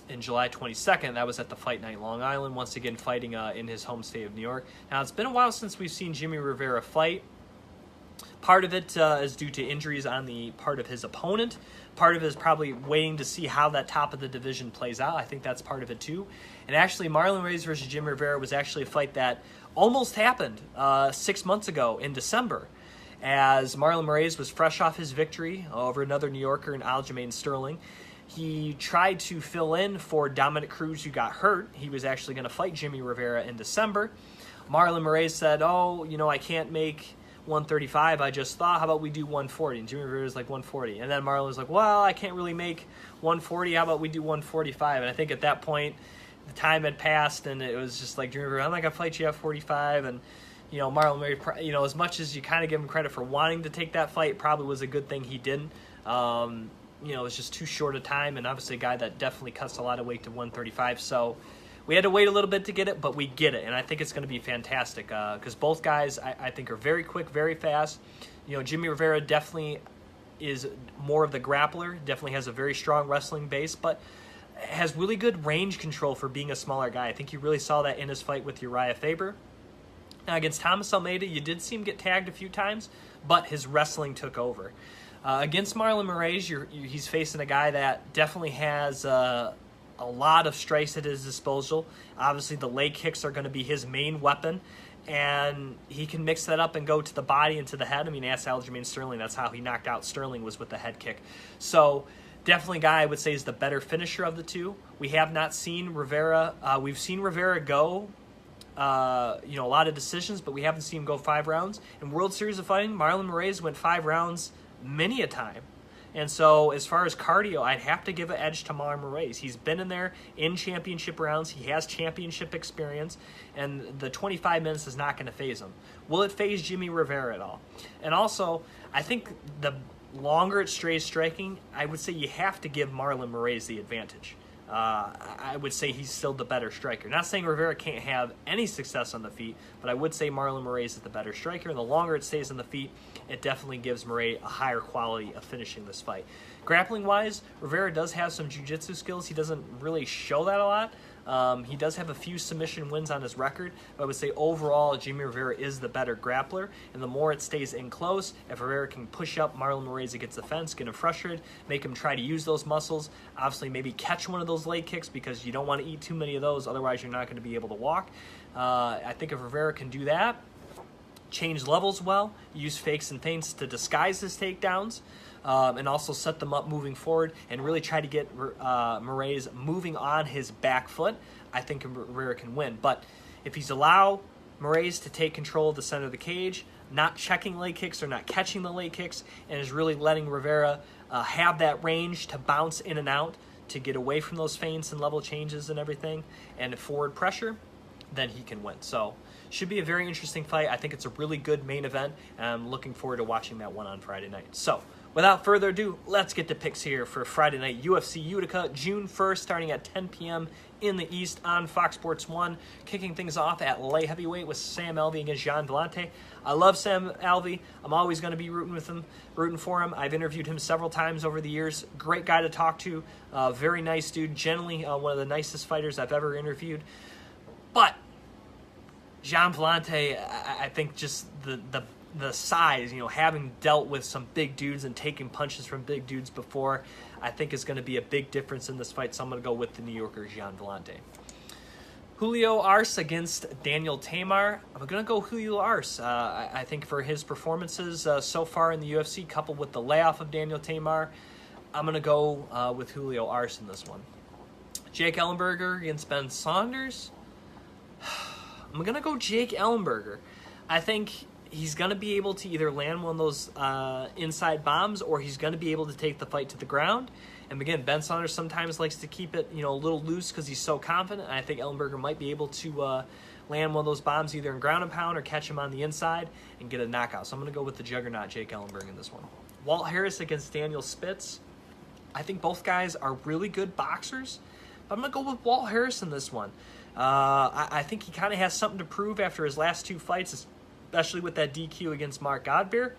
in July 22nd. That was at the Fight Night Long Island, once again fighting in his home state of New York. Now, it's been a while since we've seen Jimmy Rivera fight. Part of it is due to injuries on the part of his opponent. Part of it is probably waiting to see how that top of the division plays out. I think that's part of it too. And actually, Marlon Moraes versus Jimmy Rivera was actually a fight that almost happened 6 months ago in December, as Marlon Moraes was fresh off his victory over another New Yorker in Aljamain Sterling. He tried to fill in for Dominic Cruz, who got hurt. He was actually going to fight Jimmy Rivera in December. Marlon Moraes said, I can't make 135. I just thought, how about we do 140? And Jimmy Rivera was like 140. And then Marlon was like, well, I can't really make 140. How about we do 145? And I think at that point, the time had passed, and it was just like, Jimmy Rivera, I'm not going to fight you at 45. And, Marlon Moraes, as much as you kind of give him credit for wanting to take that fight, probably was a good thing he didn't. It was just too short a time, and obviously a guy that definitely cuts a lot of weight to 135. So we had to wait a little bit to get it, but we get it, and I think it's going to be fantastic because both guys, I think, are very quick, very fast. Jimmy Rivera definitely is more of the grappler, definitely has a very strong wrestling base, but has really good range control for being a smaller guy. I think you really saw that in his fight with Uriah Faber. Now, against Thomas Almeida, you did see him get tagged a few times, but his wrestling took over. Against Marlon Moraes, he's facing a guy that definitely has a lot of strikes at his disposal. Obviously, the leg kicks are going to be his main weapon, and he can mix that up and go to the body and to the head. I mean, ask Aljamain Sterling. That's how he knocked out Sterling, was with the head kick. So definitely a guy I would say is the better finisher of the two. We have not seen Rivera. We've seen Rivera go a lot of decisions, but we haven't seen him go 5 rounds. In World Series of Fighting, Marlon Moraes went 5 rounds many a time. And so as far as cardio, I'd have to give an edge to Marlon Moraes. He's been in there in championship rounds. He has championship experience, and the 25 minutes is not going to phase him. Will it phase Jimmy Rivera at all? And also, I think the longer it stays striking, I would say you have to give Marlon Moraes the advantage. I would say he's still the better striker. Not saying Rivera can't have any success on the feet, but I would say Marlon Moraes is the better striker. And the longer it stays on the feet, it definitely gives Moraes a higher quality of finishing this fight. Grappling-wise, Rivera does have some jiu-jitsu skills. He doesn't really show that a lot. He does have a few submission wins on his record, but I would say overall Jimmy Rivera is the better grappler, and the more it stays in close, if Rivera can push up Marlon Moraes against the fence, get him frustrated, make him try to use those muscles, obviously maybe catch one of those leg kicks because you don't want to eat too many of those, otherwise you're not going to be able to walk. I think if Rivera can do that, change levels well, use fakes and feints to disguise his takedowns, and also set them up moving forward and really try to get Moraes moving on his back foot, I think Rivera can win. But if he's allow Moraes to take control of the center of the cage, not checking leg kicks or not catching the leg kicks, and is really letting Rivera have that range to bounce in and out, to get away from those feints and level changes and everything, and forward pressure, then he can win. So should be a very interesting fight. I think it's a really good main event, and I'm looking forward to watching that one on Friday night. So without further ado, let's get to picks here for Friday night UFC Utica, June 1st, starting at 10 p.m. in the East on Fox Sports 1. Kicking things off at light heavyweight with Sam Alvey against Gian Villante. I love Sam Alvey. I'm always going to be rooting for him. I've interviewed him several times over the years. Great guy to talk to. Very nice dude. Generally one of the nicest fighters I've ever interviewed. But Gian Villante, I think just the size, having dealt with some big dudes and taking punches from big dudes before, I think is going to be a big difference in this fight. So I'm going to go with the New Yorker Gian Villante. Julio Arce against Daniel Tamar. I'm going to go Julio Arce. I think for his performances so far in the UFC, coupled with the layoff of Daniel Tamar, I'm going to go with Julio Arce in this one. Jake Ellenberger against Ben Saunders. I'm going to go Jake Ellenberger. I think he's going to be able to either land one of those inside bombs, or he's going to be able to take the fight to the ground. And again, Ben Saunders sometimes likes to keep it, a little loose because he's so confident. And I think Ellenberger might be able to land one of those bombs either in ground and pound or catch him on the inside and get a knockout. So I'm going to go with the juggernaut Jake Ellenberger in this one. Walt Harris against Daniel Spitz. I think both guys are really good boxers, but I'm going to go with Walt Harris in this one. I think he kind of has something to prove after his last two fights, especially with that DQ against Mark Godbeer.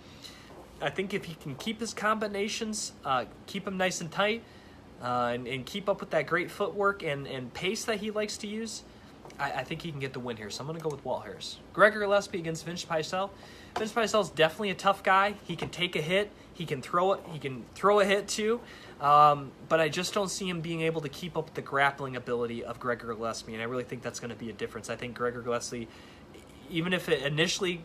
I think if he can keep his combinations, keep them nice and tight, and keep up with that great footwork and pace that he likes to use, I think he can get the win here. So I'm going to go with Walt Harris. Gregor Gillespie against Vince Picel. Vince Picel is definitely a tough guy. He can take a hit. He can throw it. He can throw a hit too. But I just don't see him being able to keep up with the grappling ability of Gregor Gillespie, and I really think that's going to be a difference. I think Gregor Gillespie, even if initially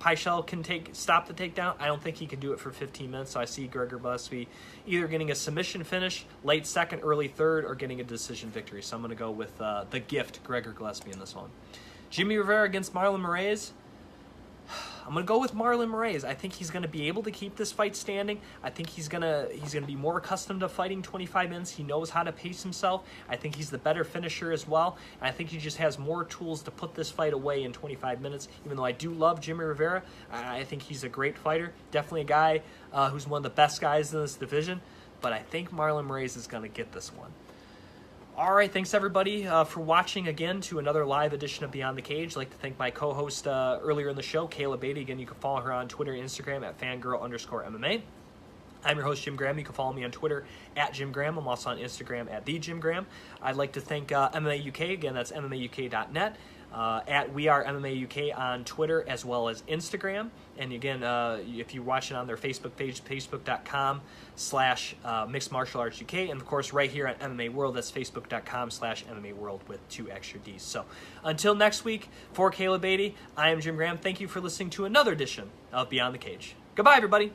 Picel can stop the takedown, I don't think he can do it for 15 minutes. So I see Gregor Gillespie either getting a submission finish, late second, early third, or getting a decision victory. So I'm going to go with the gift, Gregor Gillespie, in this one. Jimmy Rivera against Marlon Moraes. I'm going to go with Marlon Moraes. I think he's going to be able to keep this fight standing. I think he's going to be more accustomed to fighting 25 minutes. He knows how to pace himself. I think he's the better finisher as well. And I think he just has more tools to put this fight away in 25 minutes. Even though I do love Jimmy Rivera, I think he's a great fighter. Definitely a guy who's one of the best guys in this division. But I think Marlon Moraes is going to get this one. All right, thanks everybody for watching again to another live edition of Beyond the Cage. I'd like to thank my co-host earlier in the show, Kayla Beatty. Again, you can follow her on Twitter and Instagram at fangirl_MMA. I'm your host, Jim Graham. You can follow me on Twitter at Jim Graham. I'm also on Instagram at TheJimGraham. I'd like to thank MMA UK. Again, that's MMAUK.net. At We Are MMA UK on Twitter as well as Instagram. And again, if you watch it on their Facebook page, facebook.com/Mixed Martial Arts UK. And of course, right here at MMA World, that's facebook.com/MMA World with 2 extra Ds. So until next week, for Kayla Beatty, I am Jim Graham. Thank you for listening to another edition of Beyond the Cage. Goodbye, everybody.